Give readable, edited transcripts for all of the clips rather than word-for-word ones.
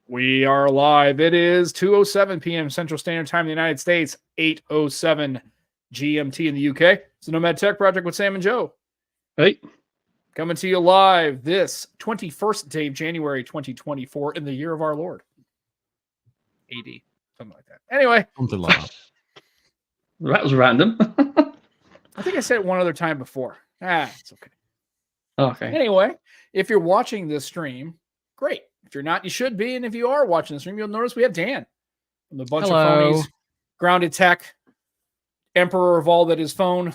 We are live. It is 2:07 p.m. Central Standard Time in the United States, 8:07 GMT in the UK. It's the Nomad Tech Project with Sam and Joe. Hey. Coming to you live this 21st day of January 2024 in the year of our Lord. AD. Something like that. Anyway. Something like that. That was random. I think I said it one other time before. It's okay. Okay. Anyway, if you're watching this stream, great. If you're not, you should be. And if you are watching the stream, you'll notice we have Dan from the bunch of Phoneys, Grounded Tech, Emperor of all that is phone,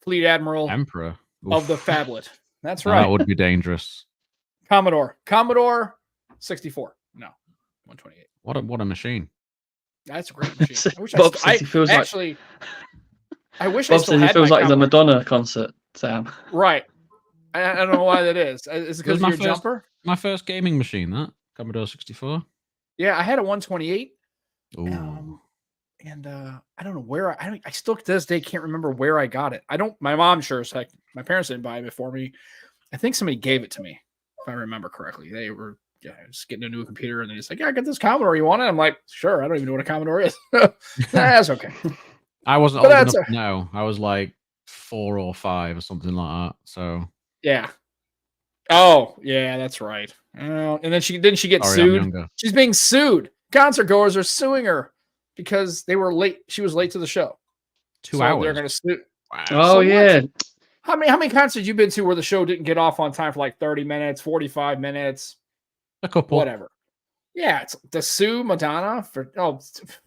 Fleet Admiral Emperor of the Phablet. That's right. That would be dangerous. Commodore 64. No, 128. What a machine. That's a great machine. I wish Bob I feels actually. Like... I wish Bob I still says had it feels my like it's a Madonna concert, Sam. Right. I don't know why that is. Is it because of your jumper? My first gaming machine, that Commodore 64. Yeah, I had a 128. Ooh. And I don't know where I still to this day can't remember where I got it. My mom sure is like my parents didn't buy it for me. I think somebody gave it to me, if I remember correctly. They were just getting a new computer and they're just like, yeah, I got this Commodore. You want it? I'm like, sure. I don't even know what a Commodore is. That's okay. I wasn't old enough to know. I was like 4 or 5 or something like that. So yeah. Oh, yeah, that's right. And then she get sued. She's being sued. Concert goers are suing her because they were late. She was late to the show. 2 hours. They're going to sue. Wow. Oh, so yeah. How many concerts you been to where the show didn't get off on time for like 30 minutes, 45 minutes? A couple. Whatever. Yeah, it's to sue Madonna for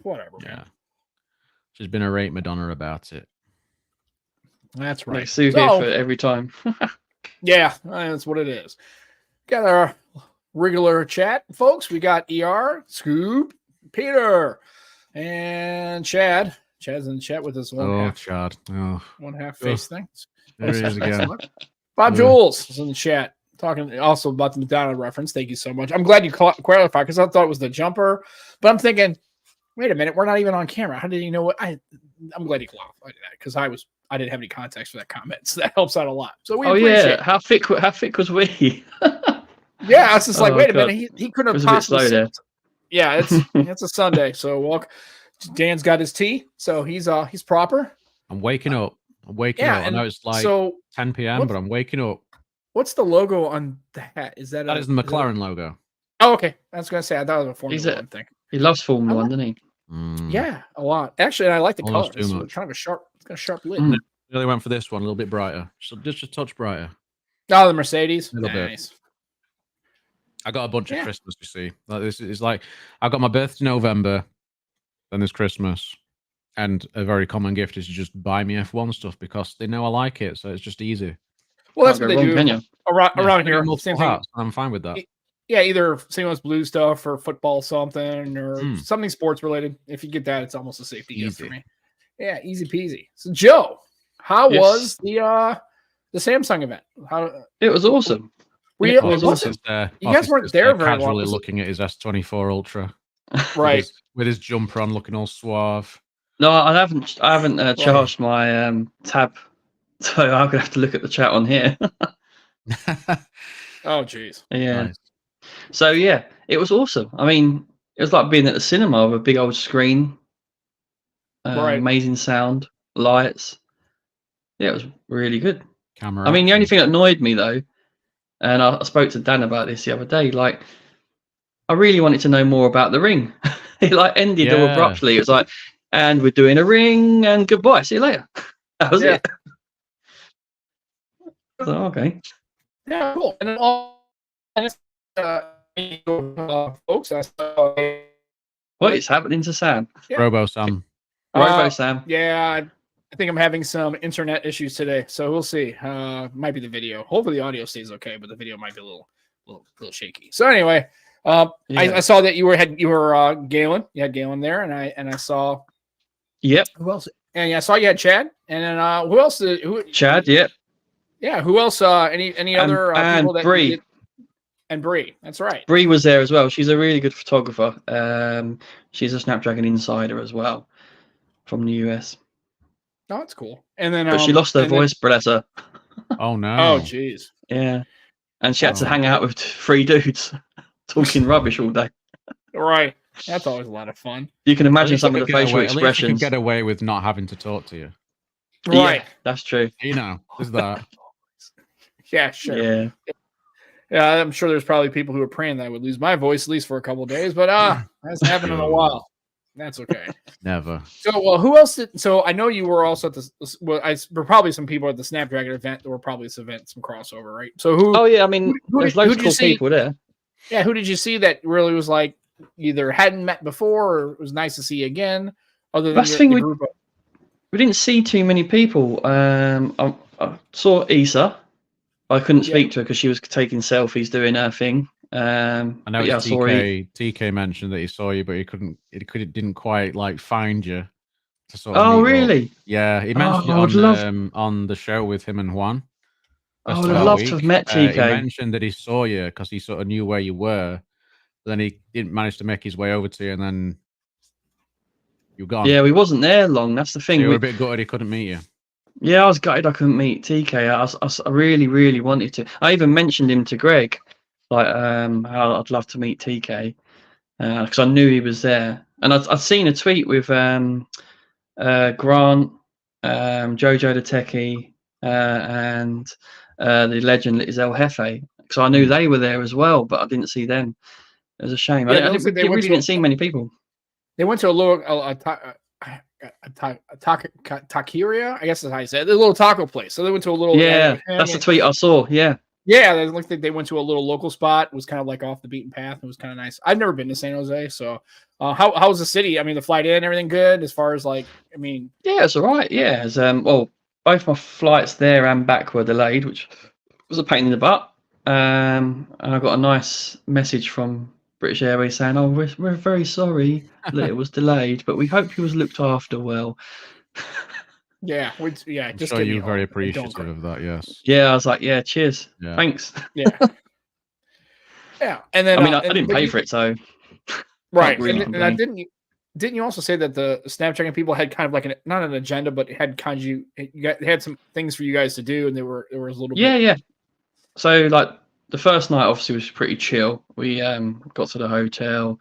whatever. Yeah. Man. She's been irate Madonna about it. That's right. They sue here for every time. Yeah, that's what it is. Got our regular chat, folks. We got ER, Scoop, Peter, and Chad. Chad's in the chat with us. Chad. Oh. One half face thing. There he is again. Bob Jules is in the chat talking also about the Madonna reference. Thank you so much. I'm glad you clarified because I thought it was the jumper, but I'm thinking, wait a minute, we're not even on camera. How did you know what? I'm glad you clarified that because I didn't have any context for that comment, so that helps out a lot. So we appreciate it. How thick was we? Yeah, I was just like, wait a minute, he couldn't have possibly. Yeah, it's a Sunday, so Dan's got his tea, so he's proper. I'm waking up. I know it's like 10 p.m., but I'm waking up. What's the logo on the hat? Is that is the McLaren logo? Oh, okay. I was gonna say I thought it was a Formula 1 thing. He loves Formula 1, doesn't he? Yeah, a lot. Actually, I like the color. It's kind of a sharp lid. Really went for this one a little bit brighter, just a touch brighter. Oh, the Mercedes. Nice. I got a bunch of Christmas. You see, like this is like I got my birthday in November, then there's Christmas, and a very common gift is to just buy me F1 stuff because they know I like it, so it's just easy. Well, that's what they do around here. Same thing. I'm fine with that. Yeah, either St. Louis Blue stuff or football something or something sports related. If you get that, it's almost a safety gift for me. Yeah, easy peasy. So, Joe, how was the Samsung event? It was awesome. It was awesome. You guys weren't there very long. Casually looking at his S24 Ultra, right, with his jumper on, looking all suave. No, I haven't charged my tab, so I'm gonna have to look at the chat on here. Oh, jeez. Yeah. Nice. So yeah, it was awesome. I mean, it was like being at the cinema with a big old screen, amazing sound, lights. Yeah, it was really good. Camera. I mean, the only thing that annoyed me though, and I spoke to Dan about this the other day, like I really wanted to know more about the ring. It ended all abruptly. It was like, and we're doing a ring, and goodbye. See you later. That was it. So, okay. Yeah, cool. And then folks, I saw what is happening to Sam? Robo Sam. Robo Sam. Yeah, I think I'm having some internet issues today, so we'll see. Might be the video. Hopefully the audio stays okay, but the video might be a little shaky. So anyway, I saw that you were Galen. You had Galen there, and I saw. Yep. Who else? And I saw you had Chad, and then who else? Chad. Yep. Yeah. Who else? Any other people that? Bree. And Bree. That's right. Bree was there as well. She's a really good photographer. She's a Snapdragon insider as well from the US. Oh, that's cool. And then, but she lost her voice, bless her. Oh no! Oh jeez. Yeah, and she had to hang out with 3 dudes talking rubbish all day. Right. That's always a lot of fun. You can At imagine least some you of the could get facial away- At least you could expressions. get away with not having to talk to you. Right. Yeah, that's true. You know, there's that. Yeah, sure. Yeah. Yeah, I'm sure there's probably people who are praying that I would lose my voice at least for a couple of days, but hasn't happened in a Sure. while. That's okay. Never. So, well, who else did? So, I know you were also at this. Well, there were probably some people at the Snapdragon event. There were probably this event, some crossover, right? So, who? Oh yeah, I mean, there's loads of cool people there. Yeah, who did you see that really was like either hadn't met before or it was nice to see again? Other than That's the thing, the group of. We didn't see too many people. I saw Issa. I couldn't speak to her because she was taking selfies, doing her thing. I know yeah, TK mentioned that he saw you, but he didn't quite like find you. To sort of oh, meet up. really? Yeah, he mentioned on the show with him and Juan. I would have loved to have met TK. He mentioned that he saw you because he sort of knew where you were. But then he didn't manage to make his way over to you, and then you're gone. Yeah, we wasn't there long. That's the thing. So you were a bit gutted he couldn't meet you. Yeah, I was gutted I couldn't meet TK. I really, really wanted to. I even mentioned him to Greg, like how I'd love to meet TK because I knew he was there. And I'd seen a tweet with Grant, Jojo the Techie, and the legend is El Jefe. So I knew they were there as well, but I didn't see them. It was a shame. Yeah, I really didn't see many people. They went to a little taqueria, I guess that's how you say it. The little taco place. So they went to a little. Yeah, that's the tweet I saw. Yeah. Yeah, they looked like they went to a little local spot. It was kind of like off the beaten path. It was kind of nice. I've never been to San Jose, so how was the city? I mean, the flight in, everything good as far as like, I mean, yeah, it's all right. Yeah, it's, well, both my flights there and back were delayed, which was a pain in the butt. And I got a nice message from British Airways saying, "Oh, we're very sorry that it was delayed, but we hope you was looked after well." Yeah, I'm just sure you're very appreciative of that. Yes. Yeah, I was like, yeah, cheers, thanks. Yeah, yeah, and then I mean, I didn't pay for it, so right. Really and I didn't you also say that the Snapdragon people had kind of like not an agenda, but it had kind of they had some things for you guys to do, and there was a little bit. Yeah. So like the first night obviously was pretty chill. We got to the hotel,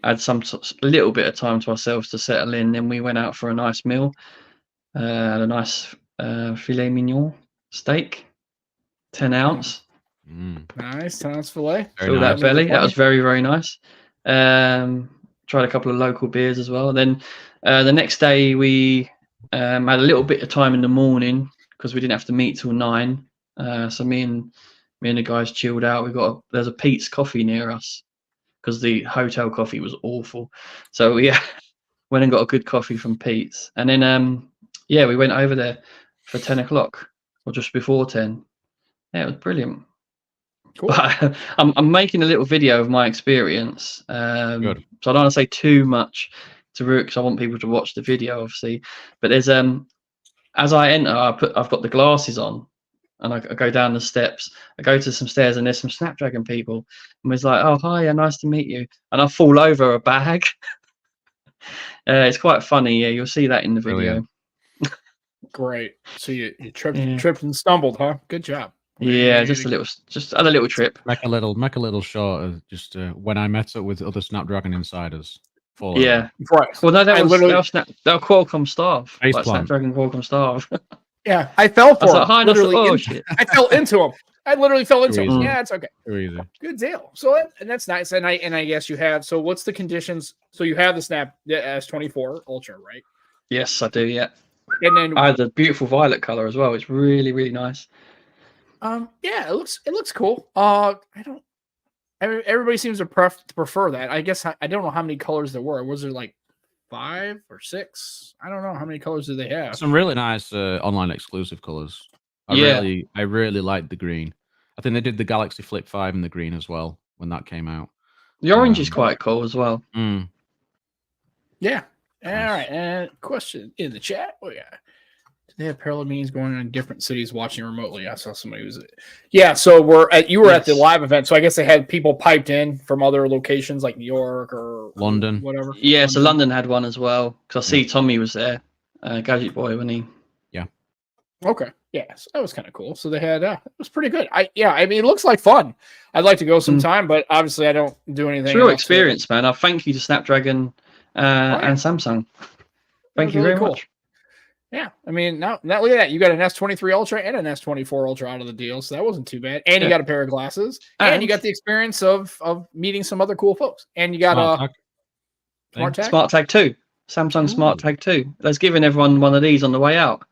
had a little bit of time to ourselves to settle in. Then we went out for a nice meal. Had a nice filet mignon steak, 10 ounce. Nice 10 ounce filet. Fill that belly. That was very, very nice. Tried a couple of local beers as well. Then the next day we had a little bit of time in the morning because we didn't have to meet till 9. So me and the guys chilled out. There's a Pete's coffee near us because the hotel coffee was awful. So we went and got a good coffee from Pete's, and then we went over there for 10 o'clock or just before 10. Yeah, it was brilliant. Cool. But I'm making a little video of my experience. So I don't want to say too much to Rook because I want people to watch the video, obviously. But there's as I enter, I've got the glasses on, and I go down the steps. I go to some stairs, and there's some Snapdragon people, and it's like, "Oh, hi, nice to meet you." And I fall over a bag. It's quite funny. Yeah, you'll see that in the video. Brilliant. Great. So you tripped and stumbled, huh? Good job. Yeah, just had a little trip. Make a little short of just when I met up with other Snapdragon insiders. Yeah, right. Well, no, that were Qualcomm staff, like Snapdragon Qualcomm staff. Yeah, I fell for him. Shit. I fell into him. I literally fell into him. Yeah, it's okay. Good deal. So and that's nice. And I guess you have. So what's the conditions? So you have the Snap S24 Ultra, right? Yes, I do. Yeah. And then I had the beautiful violet color as well. It's really, really nice. Yeah, it looks cool. Everybody seems to prefer that. I guess I don't know how many colors there were. Was there like 5 or 6? I don't know how many colors do they have. Some really nice online exclusive colors. I really liked the green. I think they did the Galaxy Flip 5 in the green as well when that came out. The orange is quite cool as well. Yeah. All right. And question in the chat. Oh yeah. They have parallel meetings going on in different cities watching remotely. I saw somebody was yeah. So you were at the live event. So I guess they had people piped in from other locations like New York or London, whatever. Yeah, so London had one as well because I see Tommy was there, Gadget Boy, wasn't he? Yeah. Okay. Yeah, so that was kind of cool. So they had it was pretty good. I mean it looks like fun. I'd like to go sometime, but obviously I don't do anything. It's real enough experience, man. I thank you to Snapdragon and Samsung. That Thank was you really very cool. much. Yeah, I mean now look at that. You got an S23 Ultra and an S24 Ultra out of the deal, so that wasn't too bad. And you got a pair of glasses, and you got the experience of meeting some other cool folks. And you got a Smart Tag 2. Samsung Smart Tag 2. That's giving everyone one of these on the way out.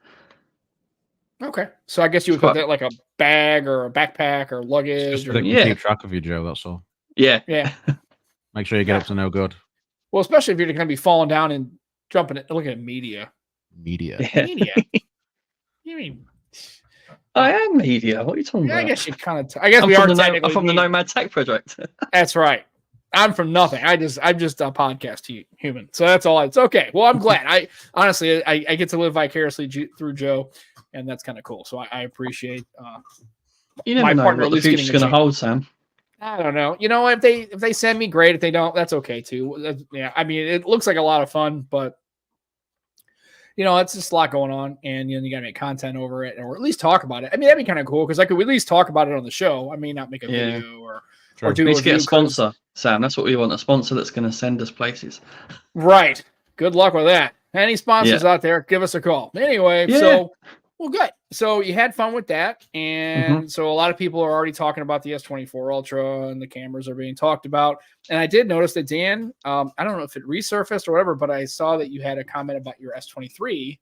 Okay, so I guess you would put that like a bag or a backpack or luggage. Just so they can keep track of you, Joe. That's all. Yeah. Make sure you get up to no good. Well, especially if you're going to be falling down and jumping at looking at media. Media. You mean? I am media. What are you talking about? I guess you kind of. I guess we are technically. I'm from the Nomad Tech Project. That's right. I'm from nothing. I'm just a podcast human. So that's all. It's okay. Well, I'm glad. I honestly, I get to live vicariously through Joe, and that's kind of cool. So I appreciate. You never know what the future's going to hold, Sam. I don't know. You know, if they send me, great. If they don't, that's okay too. Yeah, I mean, it looks like a lot of fun, but you know, it's just a lot going on, and you got to make content over it, or at least talk about it. I mean, that'd be kind of cool because I could at least talk about it on the show. I may not make a video or do. We need to get a sponsor, Sam. That's what we want—a sponsor that's going to send us places. Right. Good luck with that. Any sponsors out there, give us a call. Anyway, so good. So you had fun with that, and so a lot of people are already talking about the S24 Ultra, and the cameras are being talked about. And I did notice that Dan, I don't know if it resurfaced or whatever, but I saw that you had a comment about your S23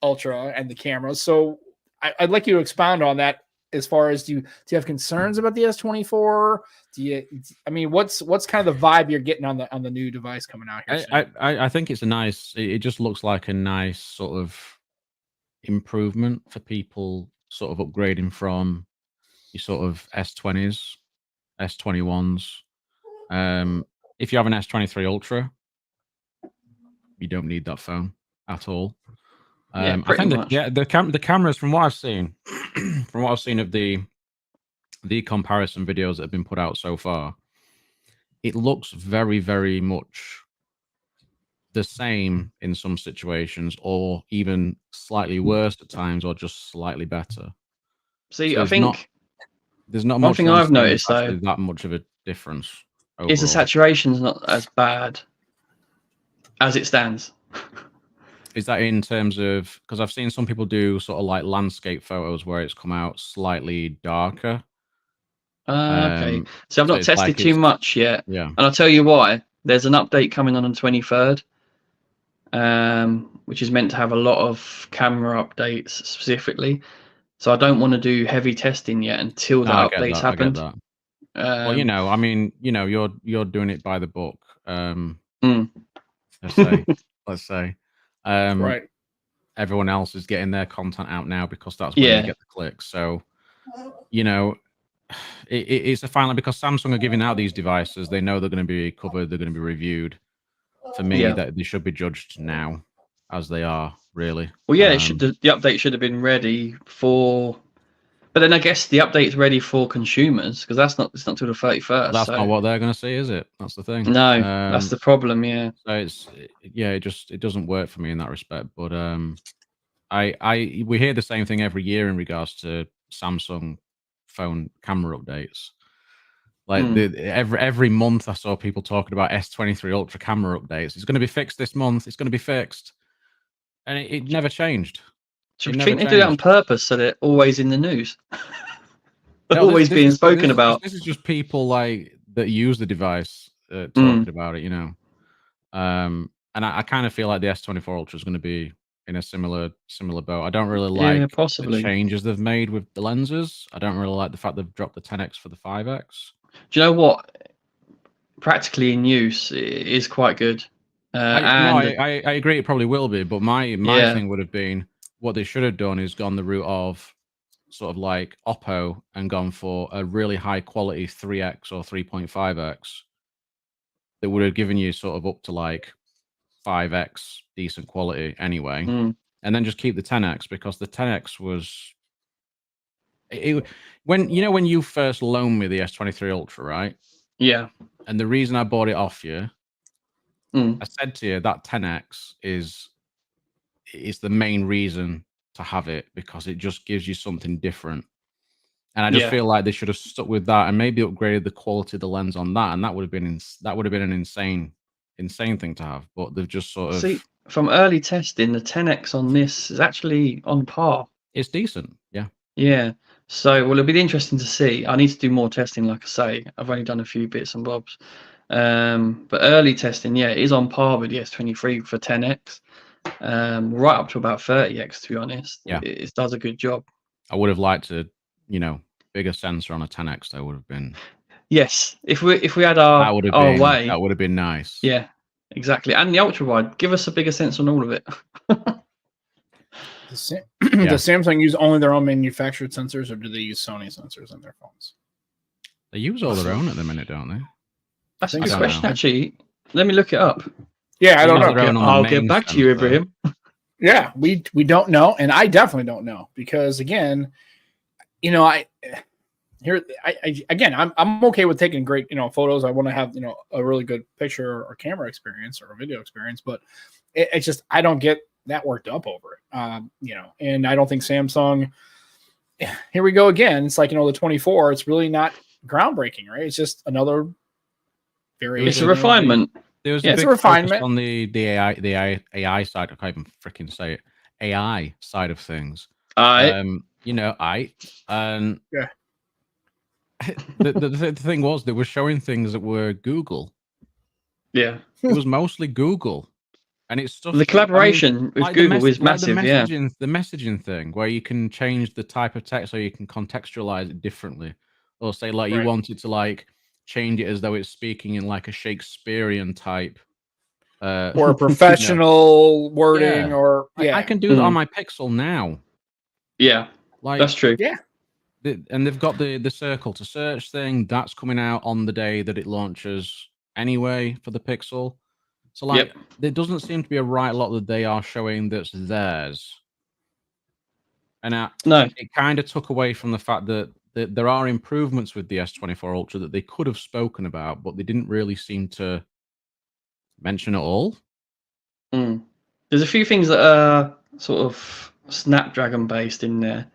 Ultra and the cameras. So I'd like you to expound on that. As far as do you have concerns about the S24? I mean, what's kind of the vibe you're getting on the new device coming out here? I think it's a nice. It just looks like a nice sort of improvement for people sort of upgrading from your sort of S20s, S21s. If you have an S23 Ultra, you don't need that phone at all. I think the cameras, from what I've seen, of the comparison videos that have been put out so far, it looks very, very much the same in some situations, or even slightly worse at times, or just slightly better. See, so I think there's not one much thing I've noticed though that much of a difference. Overall. Is the saturation's not as bad as it stands. Is that in terms of, because I've seen some people do sort of like landscape photos where it's come out slightly darker. Okay. So I've not tested too much yet. Yeah. And I'll tell you why. There's an update coming on the 23rd, which is meant to have a lot of camera updates specifically. So I don't want to do heavy testing yet until the updates happened. Well, you know, I mean, you know, you're doing it by the book. Let's say. Right. Everyone else is getting their content out now because that's where you get the clicks. So, you know, it's a finally, because Samsung are giving out these devices, they know they're going to be covered, they're going to be reviewed. For me, that they should be judged now, as they are, really. Well, yeah, the update should have been ready for. But then I guess the update's ready for consumers because it's not till the 31st. That's not what they're going to see, is it? That's the thing. No, that's the problem. Yeah. So it doesn't work for me in that respect. But we hear the same thing every year in regards to Samsung phone camera updates. Like every month, I saw people talking about S23 Ultra camera updates. It's going to be fixed this month. It's going to be fixed, and it never changed. Do you think they do that on purpose so they're always in the news? Always being spoken about. This is just people like that use the device talking about it, you know. And I kind of feel like the S24 Ultra is going to be in a similar boat. I don't really like the changes they've made with the lenses. I don't really like the fact they've dropped the 10x for the 5x. Do you know what? Practically in use, it is quite good. I agree. It probably will be, but my thing would have been, what they should have done is gone the route of sort of like Oppo and gone for a really high quality 3x or 3.5x that would have given you sort of up to like 5x decent quality anyway, and then just keep the 10x, because the 10x was when you first loaned me the S23 Ultra, right? Yeah. And the reason I bought it off you, I said to you that 10x is the main reason to have it because it just gives you something different. And I just feel like they should have stuck with that and maybe upgraded the quality of the lens on that, and that would have been an insane thing to have. But they've just sort of see from early testing, the 10x on this is actually on par. It's decent, yeah. Yeah. So, well, it'll be interesting to see. I need to do more testing, like I say. I've only done a few bits and bobs. But early testing, yeah, it is on par with the S23 for 10x. Right up to about 30x, to be honest. Yeah. It does a good job. I would have liked to, bigger sensor on a 10x. That would have been. Yes, if we had our way, that would have been nice. Yeah, exactly. And the ultra wide, give us a bigger sensor on all of it. Does Samsung use only their own manufactured sensors, or do they use Sony sensors on their phones? They use all their own at the minute, don't they? That's a good question, actually. Let me look it up. Yeah, I don't know. I'll get back to you, Ibrahim. Yeah, we don't know, and I definitely don't know because again, I'm okay with taking great photos. I want to have a really good picture or camera experience or a video experience, but it's just I don't get that worked up over it. And I don't think Samsung. Here we go again. It's like the 24. It's really not groundbreaking, right? It's just another variation. It's a refinement. There was a refinement on the AI side. I can't even freaking say it. AI side of things. And the thing was they were showing things that were Google. Yeah, it was mostly Google, and it's stuff. The collaboration with Google is massive. The messaging thing where you can change the type of text so you can contextualize it differently, or say like you wanted to like change it as though it's speaking in like a Shakespearean type. Or a professional wording, or I can do that on my Pixel now. Yeah, like that's true. Yeah, and they've got the circle to search thing that's coming out on the day that it launches anyway for the Pixel. So like, there doesn't seem to be a right lot that they are showing that's theirs. And it kind of took away from the fact that there are improvements with the S24 Ultra that they could have spoken about, but they didn't really seem to mention at all. There's a few things that are sort of Snapdragon based in there.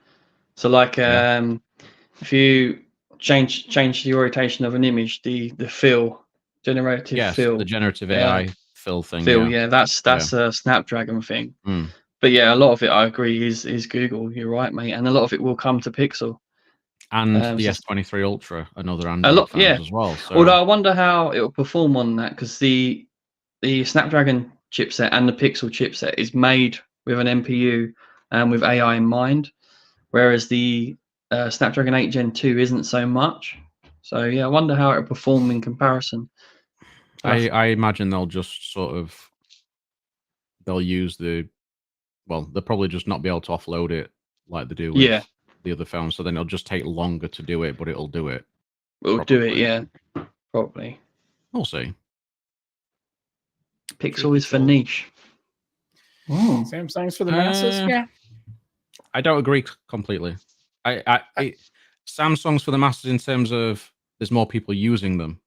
So like if you change the orientation of an image, the fill, generative fill. The generative AI fill thing. That's a Snapdragon thing. But yeah, a lot of it I agree is Google. You're right, mate. And a lot of it will come to Pixel. And the S23 Ultra, another Android phones as well. So. Although I wonder how it will perform on that, because the Snapdragon chipset and the Pixel chipset is made with an NPU and with AI in mind, whereas the Snapdragon 8 Gen 2 isn't so much. So yeah, I wonder how it will perform in comparison. I imagine they'll just use they'll probably just not be able to offload it like they do with the other phones. So then it'll just take longer to do it, but it'll do it. It'll do it, yeah, probably. We'll see. Pixel is for niche. Samsung's for the masses. Yeah, I don't agree completely. Samsung's for the masses in terms of there's more people using them.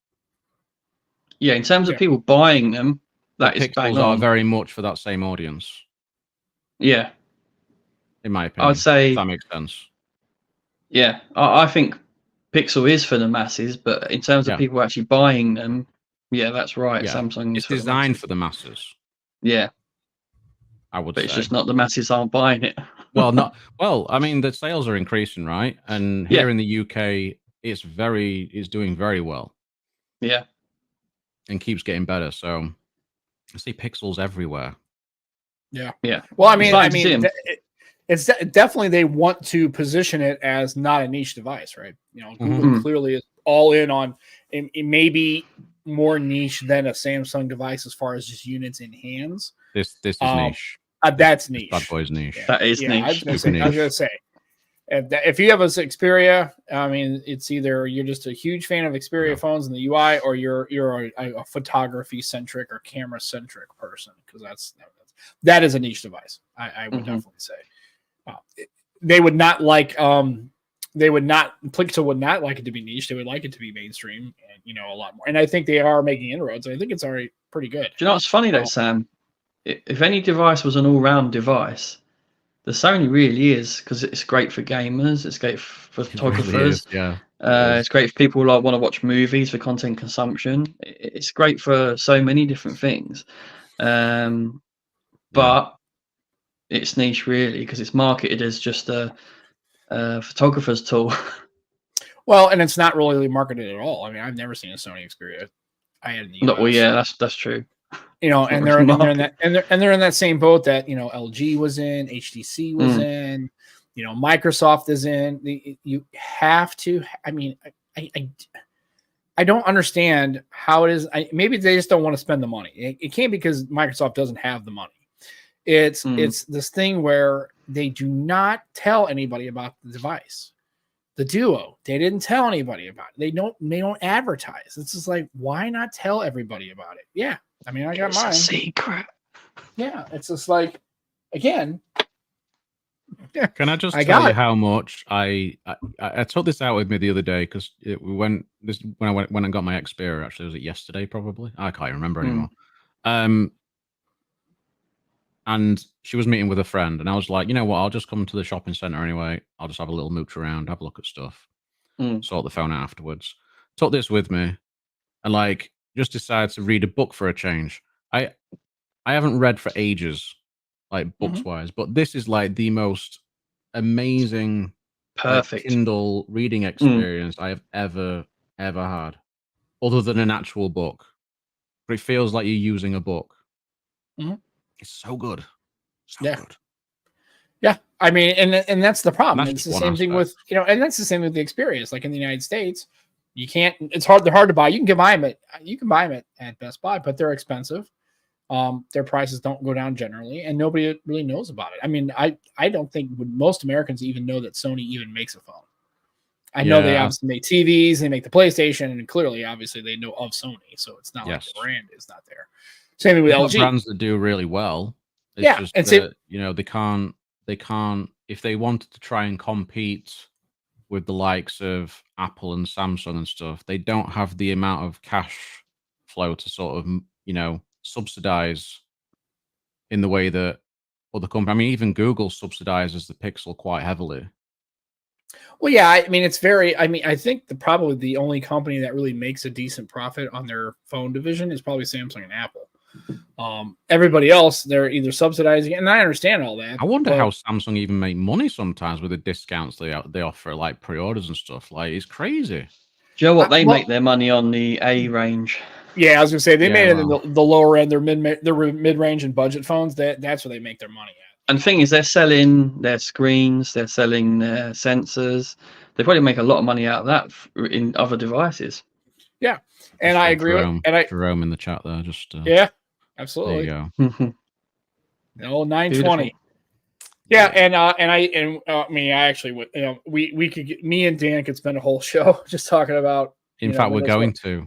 Yeah, in terms of people buying them, that is Pixels are very much for that same audience. Yeah, in my opinion, I'd say if that makes sense. Yeah, I think Pixel is for the masses, but in terms of people actually buying them, yeah, that's right. Yeah. Samsung is designed for the masses. Yeah, I would. But it's just not the masses aren't buying it. Well, I mean, the sales are increasing, right? And here in the UK, it's doing very well. Yeah, and keeps getting better. So I see Pixels everywhere. Yeah. Well, I mean, it's definitely they want to position it as not a niche device, right? Google clearly is all in on it may be more niche than a Samsung device as far as just units in hands. This is niche. That's niche. Bad boy's niche. Yeah. That is niche. I was gonna say if you have an Xperia, I mean, it's either you're just a huge fan of Xperia phones and the UI, or you're a photography centric or camera centric person, because that is a niche device. I would definitely say. They would not like Pixel would not like it to be niche. They would like it to be mainstream and a lot more. And I think they are making inroads. I think it's already pretty good. Do you know what's funny though, Sam? If any device was an all-round device, The Sony really is, because it's great for gamers. It's great for It really photographers. is, yeah. It is. It's great for people who like want to watch movies for content consumption. It's great for so many different things. But it's niche really because it's marketed as just a photographer's tool. Well, and it's not really marketed at all. I mean, I've never seen a Sony Xperia. I had in the US. No, well, yeah, that's true. You know, It's and not they're really in that and they're in that same boat that, you know, LG was in, HTC was in, you know, Microsoft is in. You have to. I mean, I don't understand how it is. Maybe they just don't want to spend the money. It can't be because Microsoft doesn't have the money. It's this thing where they do not tell anybody about the device. The Duo, they didn't tell anybody about it. They don't advertise. It's just like, why not tell everybody about it? Yeah. I mean, I got it's mine. a secret. Yeah. It's just like, again. Yeah, can I just tell you how much I took this out with me the other day because when I got my Xperia, actually, was it yesterday? Probably, I can't remember anymore. And she was meeting with a friend, and I was like, you know what? I'll just come to the shopping center anyway. I'll just have a little mooch around, have a look at stuff, sort the phone out afterwards. Took this with me, and like just decided to read a book for a change. I haven't read for ages, like books wise, but this is like the most amazing, perfect Kindle reading experience I have ever had, other than an actual book. But it feels like you're using a book. It's so good. So good. Yeah. I mean, and that's the problem. It's the same thing with, you know, and that's the same with the Xperia. Like in the United States, you can't, they're hard to buy. You can buy them at Best Buy, but they're expensive. Their prices don't go down generally, and nobody really knows about it. I mean, I don't think most Americans even know that Sony even makes a phone. I know they obviously make TVs, they make the PlayStation, and clearly, obviously, they know of Sony. So it's not like the brand is not there. Same thing with LG. Brands that do really well. It's just that, you know, they can't if they wanted to try and compete with the likes of Apple and Samsung and stuff, they don't have the amount of cash flow to sort of, you know, subsidize in the way that other companies. I mean, even Google subsidizes the Pixel quite heavily. Well, yeah, I mean, I think probably the only company that really makes a decent profit on their phone division is probably Samsung and Apple. Everybody else, they're either subsidizing, and I understand all that. I wonder how Samsung even make money sometimes with the discounts they offer, like pre-orders and stuff. Like, it's crazy. Do you know what? They make their money on the A range. Yeah, I was gonna say they made it in the lower end, their mid-range and budget phones. That's where they make their money at. And the thing is, they're selling their screens, they're selling their sensors. They probably make a lot of money out of that in other devices. Yeah, and I agree. Jerome in the chat there, just yeah, absolutely. There you go. No, 920. Beautiful. Yeah, and I mean, I actually would. You know, we could get, me and Dan could spend a whole show just talking about. In fact, we're going to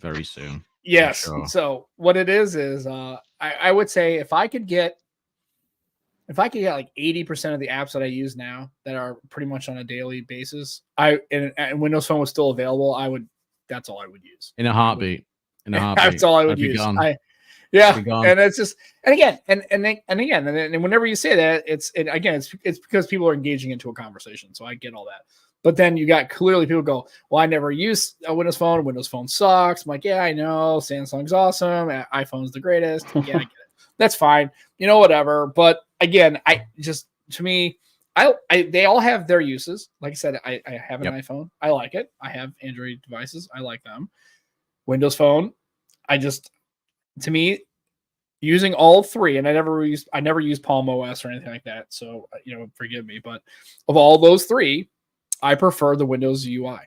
very soon. Yes. Sure. So what it is I would say if I could get like 80% of the apps that I use now that are pretty much on a daily basis, and Windows Phone was still available, that's all I would use. In a heartbeat. That's all I would use. And it's just, and again, and whenever you say that, it's because people are engaging into a conversation. So I get all that. But then you got clearly people go, well, I never use a Windows Phone. Windows Phone sucks. I'm like, yeah, I know. Samsung's awesome. iPhone's the greatest. Yeah, I get it. That's fine. You know, whatever. But again, they all have their uses. Like I said, I have an iPhone. I like it. I have Android devices. I like them. Windows Phone. To me, using all three, and I never used Palm OS or anything like that. So, you know, forgive me. But of all those three, I prefer the Windows UI.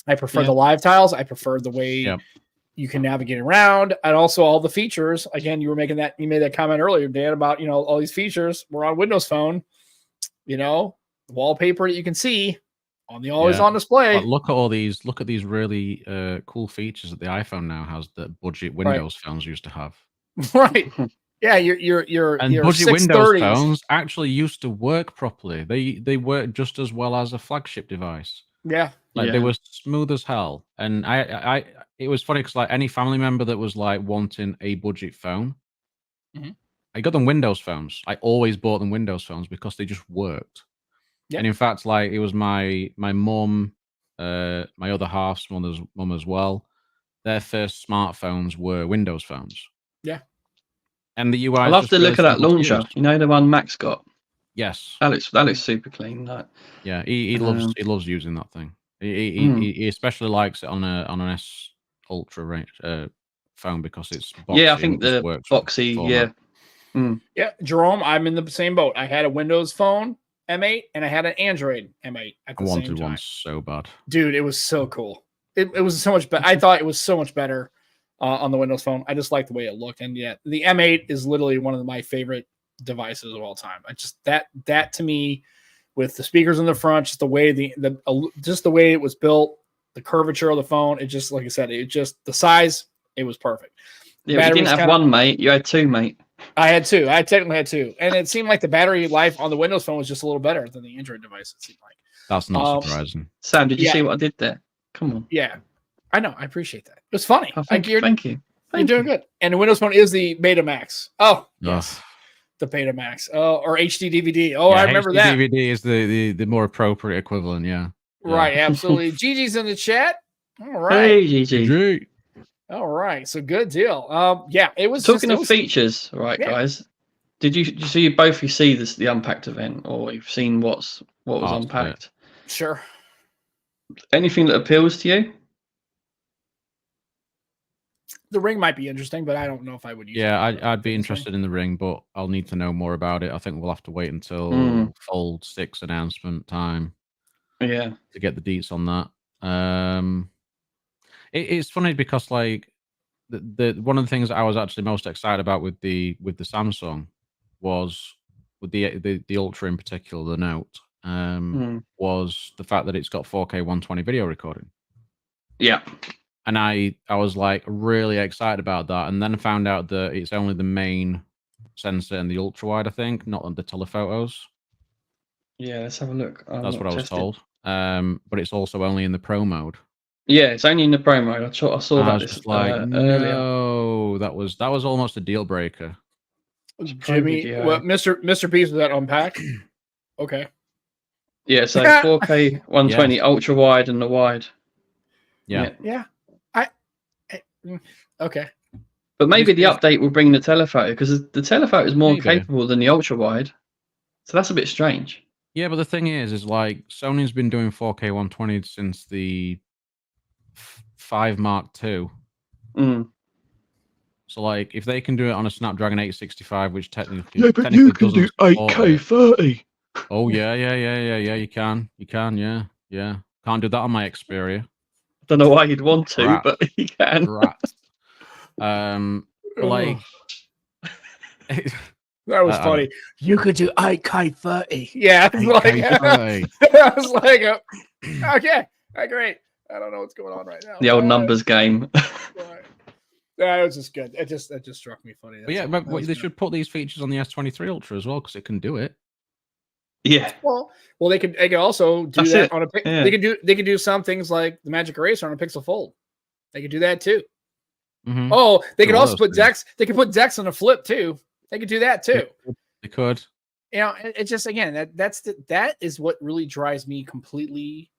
I prefer the live tiles. I prefer the way you can navigate around, and also all the features. Again, you made that comment earlier, Dan, about, you know, all these features were on Windows Phone. You know, the wallpaper that you can see on the always on display. But look at these really cool features that the iPhone now has that budget Windows phones used to have. Right. Yeah, your budget Windows phones actually used to work properly. They work just as well as a flagship device. Yeah. They were smooth as hell. And it was funny because like any family member that was like wanting a budget phone, I got them Windows phones. I always bought them Windows phones because they just worked. Yeah. And in fact, like it was my mum, my other half's mum as well. Their first smartphones were Windows phones. Yeah. And the UI I is love just the really look of that simple to launcher. use. You know, the one Max got. Yes. That looks super clean. Like, yeah, he loves using that thing. He especially likes it on an S Ultra range phone because it's boxy. Yeah, I think and it just the works with boxy. format. Yeah. Yeah, Jerome, I'm in the same boat. I had a Windows phone M8 and I had an Android M8 at the I same wanted time. one so bad. Dude, it was so cool. It was so much better. I thought it was so much better on the Windows phone. I just liked the way it looked. And yeah, the M8 is literally one of my favorite devices of all time. I just that to me, with the speakers in the front, just the way just the way it was built, the curvature of the phone, it just, like I said, it just, the size, it was perfect. Yeah, but you didn't have one, mate. You had two, mate. I had two. I technically had two, and it seemed like the battery life on the Windows phone was just a little better than the Android device. It seemed like. That's not surprising. Sam, did you see what I did there? Come on. Yeah, I know. I appreciate that. It was funny. Oh, thank you. You're doing good. And the Windows phone is the Beta Max. Oh, yes. The Beta Max. Oh, or HD DVD. Oh, I remember that. DVD is the more appropriate equivalent. Yeah. Right. Absolutely. Gigi's in the chat. All right. Hey, Gigi. All right. So good deal. Yeah, it was talking of features, right, guys? Did you both see the Unpacked event, or you've seen what was unpacked? Sure. Anything that appeals to you? The ring might be interesting, but I don't know if I would use it. Yeah, I'd be interested in the ring, but I'll need to know more about it. I think we'll have to wait until Fold 6 announcement time. Yeah. To get the deets on that. It's funny because like the one of the things that I was actually most excited about with the Samsung was with the Ultra in particular, the Note, was the fact that it's got 4K 120 video recording. Yeah. And I was like really excited about that, and then found out that it's only the main sensor and the ultra wide, I think, not on the telephotos. Yeah, let's have a look. That's what I was told. But it's also only in the Pro mode. Yeah, it's only in the Pro mode. I saw that just like no, that was almost a deal breaker. Jimmy, what Mr. Beast was that Unpacked? Okay. Yeah, so 4K 120 ultra wide and the wide. Yeah. Yeah. Okay. But maybe the update will bring the telephoto, because the telephoto is more capable than the ultra wide. So that's a bit strange. Yeah, but the thing is like Sony's been doing 4K 120 since the 5 Mark II. So like if they can do it on a Snapdragon 865, which technically you can do 8K 30. Oh yeah, you can, yeah. Can't do that on my Xperia. Don't know why you'd want to, but you can. But like that was funny. You could do 8K 30. Yeah, I was like, okay, great. I don't know what's going on right now. The old numbers game. Yeah, it was just good. It just struck me funny. But yeah, they should put these features on the S23 Ultra as well, because it can do it. Yeah. Well, they could also do that on a. Yeah. They could do some things like the Magic Eraser on a Pixel Fold. They could do that too. Mm-hmm. Oh, they could also put Dex. They could put Dex on a Flip too. They could do that too. They could. You know, it's just, again, that is what really drives me completely,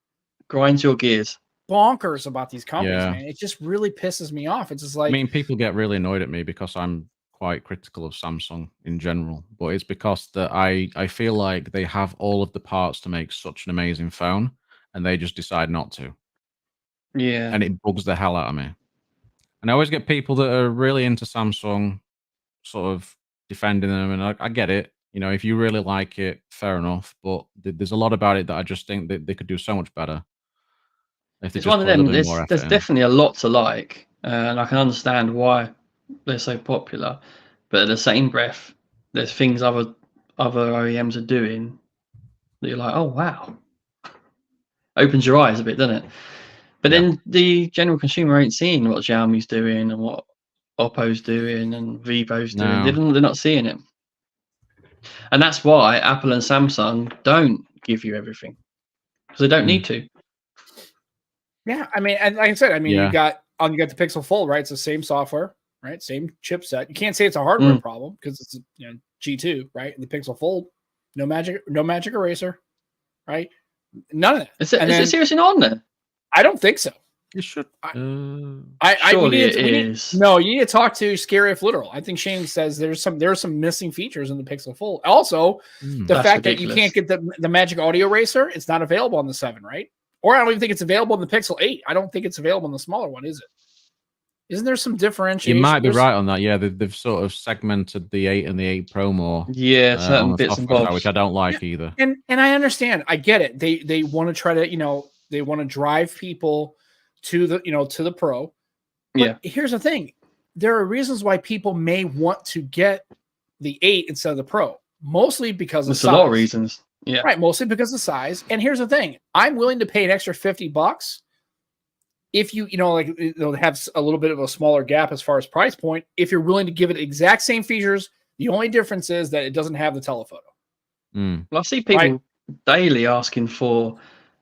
grinds your gears, bonkers about these companies, man. It just really pisses me off. It's just like, I mean, people get really annoyed at me because I'm quite critical of Samsung in general, but it's because that I feel like they have all of the parts to make such an amazing phone, and they just decide not to. Yeah. And it bugs the hell out of me. And I always get people that are really into Samsung sort of defending them, and I get it. You know, if you really like it, fair enough. But there's a lot about it that I just think that they could do so much better. If it's one of them. There's definitely a lot to like, and I can understand why they're so popular. But at the same breath, there's things other OEMs are doing that you're like, oh wow, opens your eyes a bit, doesn't it? But then the general consumer ain't seeing what Xiaomi's doing and what Oppo's doing and Vivo's doing. They're not seeing it. And that's why Apple and Samsung don't give you everything, because they don't need to. Yeah, I mean, and like I said, you got the Pixel Fold, right? It's the same software. right? Same chipset. You can't say it's a hardware problem because it's G2, right? The Pixel Fold, no magic eraser, right? None of that. Is it seriously not on there? I don't think so. It should. Surely it is. No, you need to talk to Scary if Literal. I think Shane says there's some missing features in the Pixel Fold. Also, the fact that you can't get the Magic Audio Eraser, it's not available on the 7, right? Or I don't even think it's available in the Pixel 8. I don't think it's available in the smaller one, is it? Isn't there some differentiation? You might be right on that. Yeah, they've sort of segmented the 8 and the 8 Pro more. Yeah, certain bits and bobs, which I don't like either. And I understand. I get it. They want to try to they want to drive people to the Pro. But here's the thing: there are reasons why people may want to get the 8 instead of the Pro. Mostly because of size. There's a lot of reasons. Yeah, right. Mostly because of size. And here's the thing: I'm willing to pay an extra $50 if you have a little bit of a smaller gap as far as price point. If you're willing to give it exact same features, the only difference is that it doesn't have the telephoto. Well, I see people daily asking for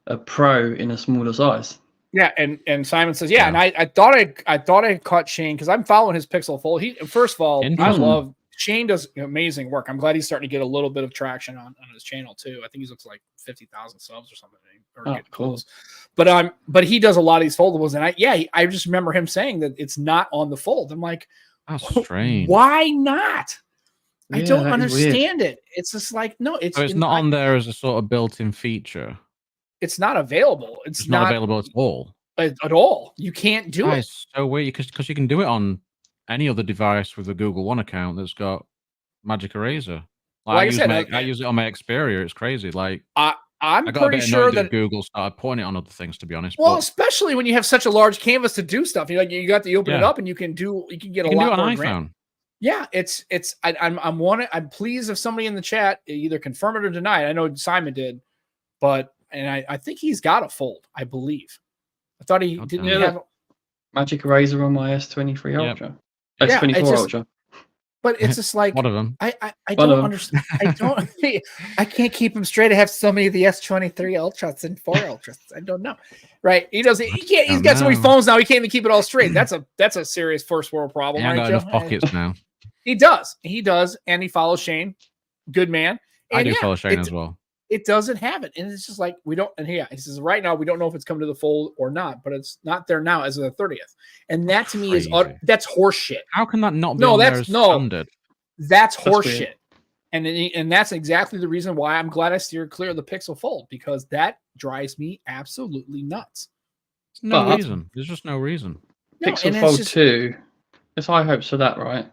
a Pro in a smaller size. Yeah, and Simon says, and I thought I caught Shane because I'm following his Pixel Fold. First of all, I love Shane does amazing work. I'm glad he's starting to get a little bit of traction on his channel too. I think he's looks like 50,000 subs or something, or getting close. But he does a lot of these foldables, and I just remember him saying that it's not on the Fold. I'm like, that's strange. Why not? I don't understand it. It's just like it's not on there as a sort of built-in feature. It's not available. It's not available at all. At all. You can't do it. It's so weird because you can do it on any other device with a Google One account that's got Magic Eraser. I use it on my Xperia. It's crazy. Like I'm pretty sure that Google started putting it on other things. To be honest, well, especially when you have such a large canvas to do stuff. You got to open it up and you can get a lot more. iPhone. Yeah, I'm pleased if somebody in the chat either confirm it or deny it. I know Simon did, but I think he's got a Fold. I believe. I thought he didn't have Magic Eraser on my S23 Ultra. S24 Ultra. But it's just like one of them. I don't understand. I can't keep him straight. I have so many of the S23 Ultras and 4 Ultras. I don't know. Right? He doesn't. He can't. He's got so many phones now. He can't even keep it all straight. That's a serious first world problem. Yeah, right, got enough pockets now. He does, and he follows Shane. Good man. And I do follow Shane as well. It doesn't have it, and it's just like we don't. And he says right now we don't know if it's come to the Fold or not, but it's not there now as of the 30th. And that to me is that's horse shit. How can that not be on there as standard? That's horse shit. And that's exactly the reason why I'm glad I steered clear of the Pixel Fold, because that drives me absolutely nuts. There's no reason. There's just no reason. Pixel Fold 2. There's high hopes for that, right?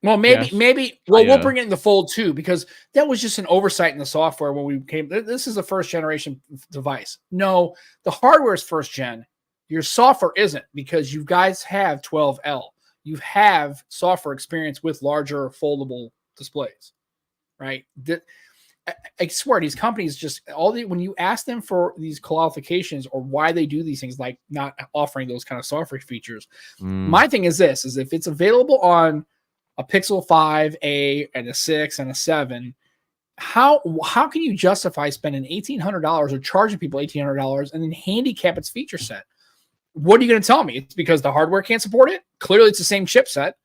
Well, maybe. Well, we'll bring it in the Fold 2 because that was just an oversight in the software when we came. This is a first generation device. No, the hardware is first gen. Your software isn't, because you guys have 12L. You have software experience with larger foldable displays, right? I swear these companies just when you ask them for these qualifications or why they do these things, like not offering those kind of software features. My thing is this: is if it's available on a Pixel 5a and a 6 and a 7, how can you justify spending $1,800 or charging people $1,800 and then handicap its feature set? What are you going to tell me? It's because the hardware can't support it? Clearly, it's the same chipset.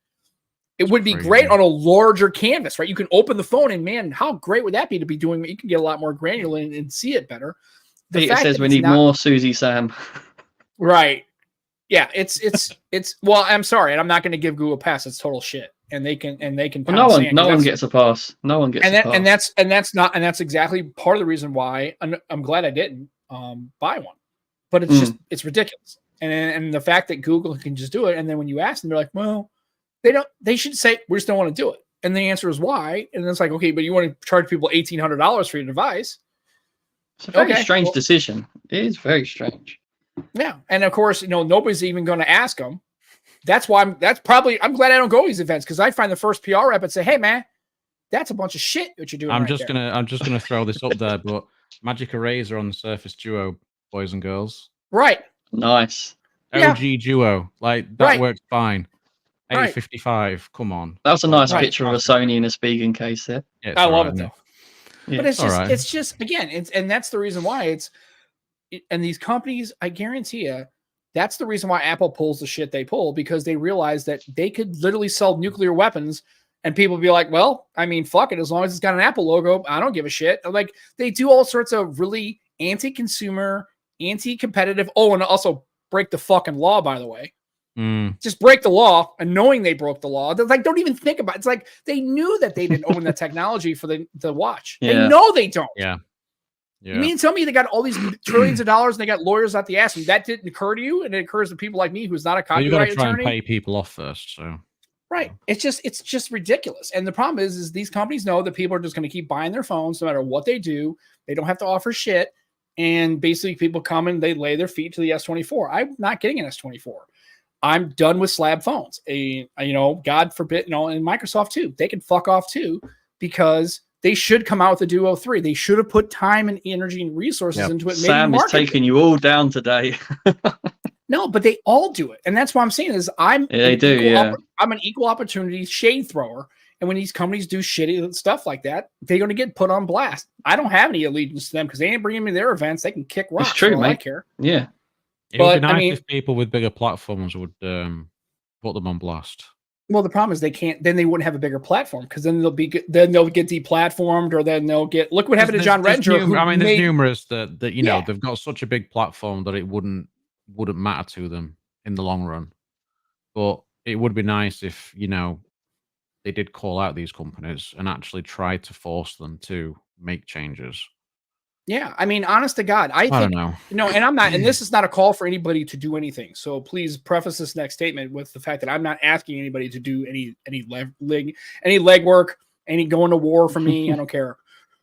It would be great on a larger canvas, right? You can open the phone and, man, how great would that be to be doing? You can get a lot more granular and see it better. It says we need more Susie Sam. Right. Yeah, it's well, I'm sorry, and I'm not going to give Google a pass. It's total shit. And they can well, no one gets a pass. No one gets a pass. And that's exactly part of the reason why I'm glad I didn't buy one. But it's just it's ridiculous. And the fact that Google can just do it, and then when you ask them, they're like, well, they should say we just don't want to do it. And the answer is why. And it's like, okay, but you want to charge people $1,800 for your device. It's a very strange decision. It is very strange. Yeah. And of course, nobody's even going to ask them. That's why I'm glad I don't go to these events, because I find the first PR rep and say, hey man, that's a bunch of shit what you're doing. I'm just gonna throw this up there, but Magic Eraser on the Surface Duo, boys and girls. Right. Nice. LG Duo. Like that works fine. A55, come on. That was a nice picture of a Sony in a Spigen case there. Yeah, I love it though. Yeah. But it's just again, and that's the reason why and these companies, I guarantee you, That's the reason why Apple pulls the shit they pull, because they realize that they could literally sell nuclear weapons and people be like, well, I mean, fuck it. As long as it's got an Apple logo, I don't give a shit. Like, they do all sorts of really anti-consumer, anti-competitive. Oh, and also break the fucking law, by the way. Just break the law, and knowing they broke the law, they're like, don't even think about it. It's like they knew that they didn't own the technology for the watch. Yeah. They know they don't. Yeah. You mean tell me they got all these trillions of dollars and they got lawyers out the ass, and that didn't occur to you? And it occurs to people like me, who's not a Well, you got copyright to try attorney. and pay people off first. So right, it's just ridiculous. And the problem is these companies know that people are just going to keep buying their phones no matter what they do. They don't have to offer shit, and basically people come and they lay their feet to the S24. I'm not getting an S24. I'm done with slab phones. God forbid, and Microsoft too. They can fuck off too, because they should come out with a Duo 3. They should have put time and energy and resources into it. Sam is taking you all down today. No, but they all do it. And that's what I'm saying is I'm an equal opportunity shade thrower. And when these companies do shitty stuff like that, they're going to get put on blast. I don't have any allegiance to them because they ain't bringing me their events. They can kick rocks. It's true, mate. I care. Yeah. It would be nice if people with bigger platforms would put them on blast. Well, the problem is they can't. Then they wouldn't have a bigger platform, because then they'll get deplatformed, or then they'll get. Look what happened to John Redinger. There's numerous that they've got such a big platform that it wouldn't matter to them in the long run. But it would be nice if they did call out these companies and actually try to force them to make changes. Yeah, I mean, honest to God, I don't know. And I'm not, and this is not a call for anybody to do anything. So please preface this next statement with the fact that I'm not asking anybody to do any legwork, any going to war for me. I don't care.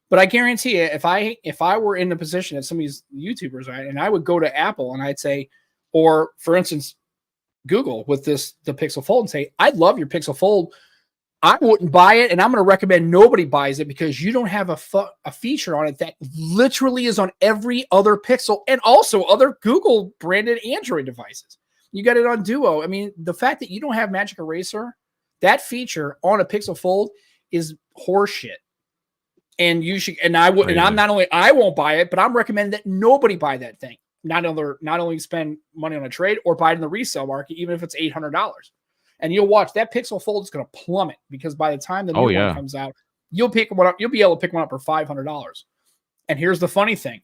But I guarantee you, if I were in the position of some of these YouTubers, right, and I would go to Apple and I'd say, or for instance, Google with the Pixel Fold, and say, I'd love your Pixel Fold. I wouldn't buy it, and I'm going to recommend nobody buys it because you don't have a feature on it that literally is on every other Pixel and also other Google branded Android devices. You got it on Duo. I mean, the fact that you don't have Magic Eraser, that feature on a Pixel Fold is horseshit. And you should, and I would, and I'm not only I won't buy it, but I'm recommending that nobody buy that thing. Not only spend money on a trade or buy it in the resale market, even if it's $800. And you'll watch that Pixel Fold is going to plummet, because by the time the new one comes out, you'll pick one up. You'll be able to pick one up for $500. And here's the funny thing: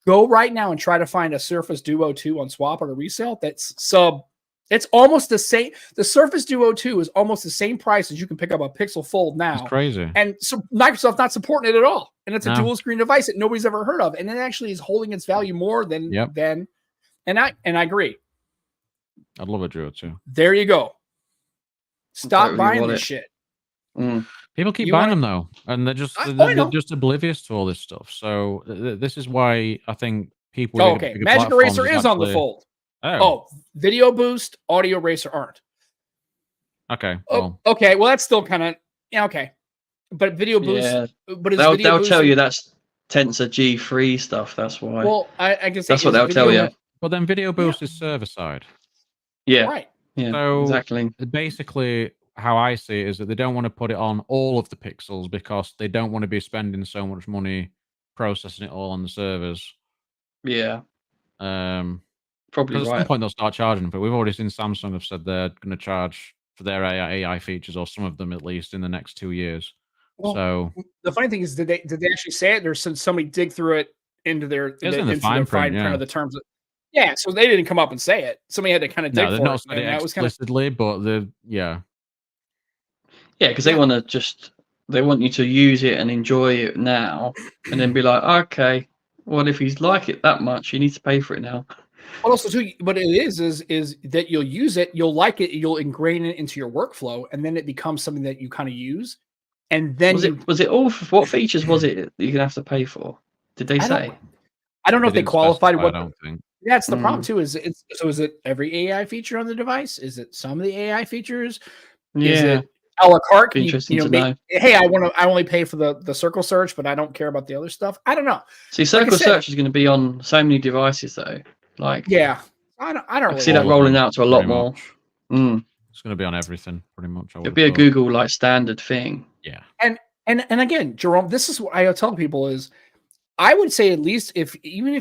go right now and try to find a Surface Duo 2 on swap or a resale. It's almost the same. The Surface Duo 2 is almost the same price as you can pick up a Pixel Fold now. It's crazy. And so Microsoft's not supporting it at all. And it's a dual screen device that nobody's ever heard of. And it actually is holding its value more than. And I agree. I'd love a Duo 2. There you go. Stop buying this shit. People keep buying them though, and they're just oblivious to all this stuff. So this is why I think people. Okay, Magic Eraser is on the Fold. Oh, Video Boost, Audio Eraser aren't. Okay. Well. Okay. Well, that's still kind of okay, but Video Boost. But they'll tell you that's Tensor G3 stuff. That's why. Well, I guess that's what they'll tell you. But then Video Boost is server side. Yeah. Right. Yeah. So exactly. Basically, how I see it is that they don't want to put it on all of the Pixels because they don't want to be spending so much money processing it all on the servers. Yeah. Probably at some point they'll start charging, but we've already seen Samsung have said they're going to charge for their AI features, or some of them at least, in the next 2 years. Well, so the funny thing is, did they actually say it? There's somebody dig through it into their fine print of the terms. So they didn't come up and say it. Somebody had to kind of dig for it. Not said it explicitly, but because they want you to use it and enjoy it now, and then be like, okay, well, if you like it that much, you need to pay for it now. But also too, but it is that you'll use it, you'll like it, you'll ingrain it into your workflow, and then it becomes something that you kind of use. And then was it all? What features was it that you're gonna have to pay for? Did they say? I don't know if they qualified what. I don't think. That's the problem too. Is it every AI feature on the device? Is it some of the AI features? Yeah. Is it a la carte? Interesting to know. Hey, I only pay for the circle search, but I don't care about the other stuff. I don't know. See, circle search is going to be on so many devices though. Like, yeah, I don't really see that rolling out to a lot more. It's going to be on everything pretty much. It'll be a Google like standard thing. Yeah. And again, Jerome, this is what I tell people is, I would say at least if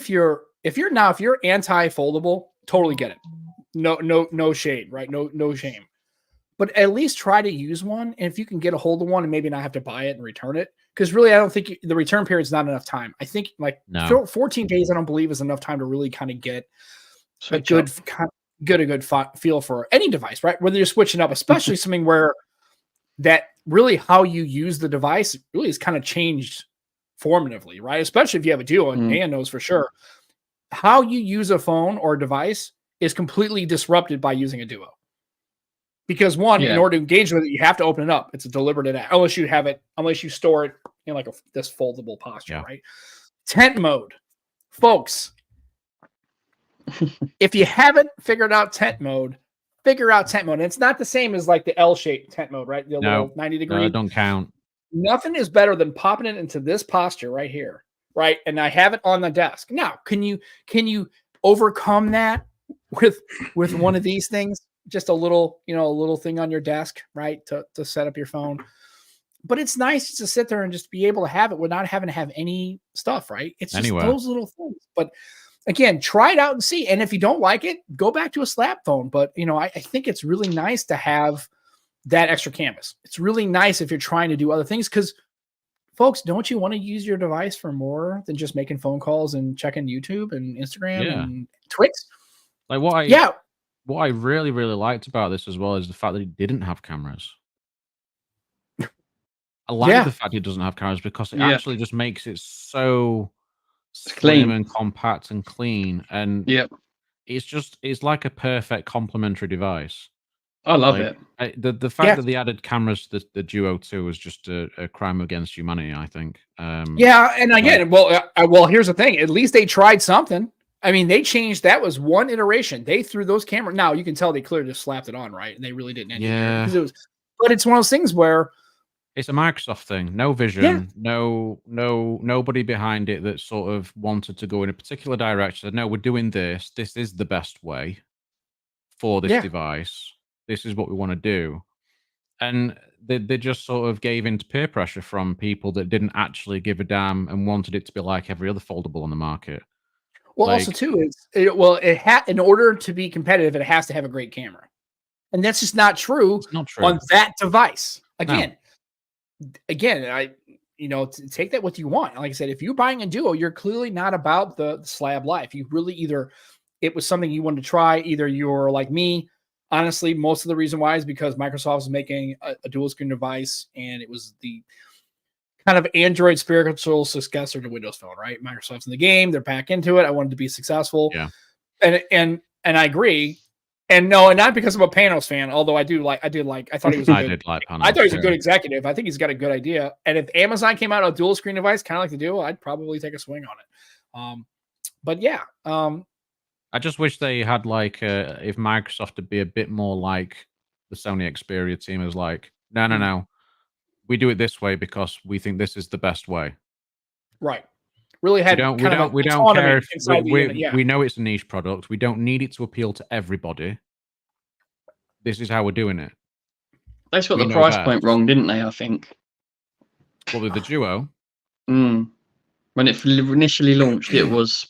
you're anti-foldable, Totally get it. No shade, right? No shame. But at least try to use one. And if you can get a hold of one and maybe not have to buy it and return it, because really, I don't think the return period is not enough time. I think like 14 days, I don't believe is enough time to really kind of get a good feel for any device, right? Whether you're switching up, especially something where that really how you use the device really is kind of changed formatively, right? Especially if you have a Duo, and Dan knows for sure how you use a phone or device is completely disrupted by using a Duo. Because one, in order to engage with it, you have to open it up. It's a deliberate act, unless you store it in like this foldable posture, right? Tent mode, folks. If you haven't figured out tent mode, figure out tent mode. And it's not the same as like the L-shaped tent mode, right? The little 90 degree. No, don't count. Nothing is better than popping it into this posture right here, right? And I have it on the desk. Now, can you overcome that with one of these things? Just a little thing on your desk, right? To set up your phone. But it's nice to sit there and just be able to have it without having to have any stuff, right? It's just those little things. But again, try it out and see. And if you don't like it, go back to a slap phone. But I think it's really nice to have that extra canvas. It's really nice if you're trying to do other things, because folks, don't you want to use your device for more than just making phone calls and checking YouTube and Instagram and Twix? Like what I really, really liked about this as well is the fact that it didn't have cameras. I like the fact it doesn't have cameras because it actually just makes it so slim and compact and clean. And it's like a perfect complementary device. I love it. The fact that they added cameras to the Duo 2 was just a crime against humanity, I think. And again, here's the thing. At least they tried something. I mean, they changed. That was one iteration. They threw those cameras. Now you can tell they clearly just slapped it on, right? And they really didn't engineer it. But it's one of those things where it's a Microsoft thing. No vision, nobody behind it that sort of wanted to go in a particular direction. No, we're doing this. This is the best way for this device. This is what we want to do. And they just sort of gave into peer pressure from people that didn't actually give a damn and wanted it to be like every other foldable on the market. Well, also too, in order to be competitive, it has to have a great camera, and that's just not true. It's not true on that device. Again, take that what you want. Like I said, if you're buying a Duo, you're clearly not about the slab life. You really it was something you wanted to try. Either you're like me. Honestly, most of the reason why is because Microsoft was making a dual screen device, and it was the kind of Android spiritual successor to Windows Phone, right? Microsoft's in the game; they're back into it. I wanted to be successful, and I agree. And no, and not because I'm a Panos fan, although I thought he was. I thought he was a good executive. I think he's got a good idea. And if Amazon came out with a dual screen device, kind of like the Duo, I'd probably take a swing on it. I just wish they had if Microsoft would be a bit more like the Sony Xperia team is like, no. We do it this way because we think this is the best way. Right. Really had we don't care if we know it's a niche product. We don't need it to appeal to everybody. This is how we're doing it. They got the price point wrong, didn't they? I think. What with the Duo? When it initially launched, it was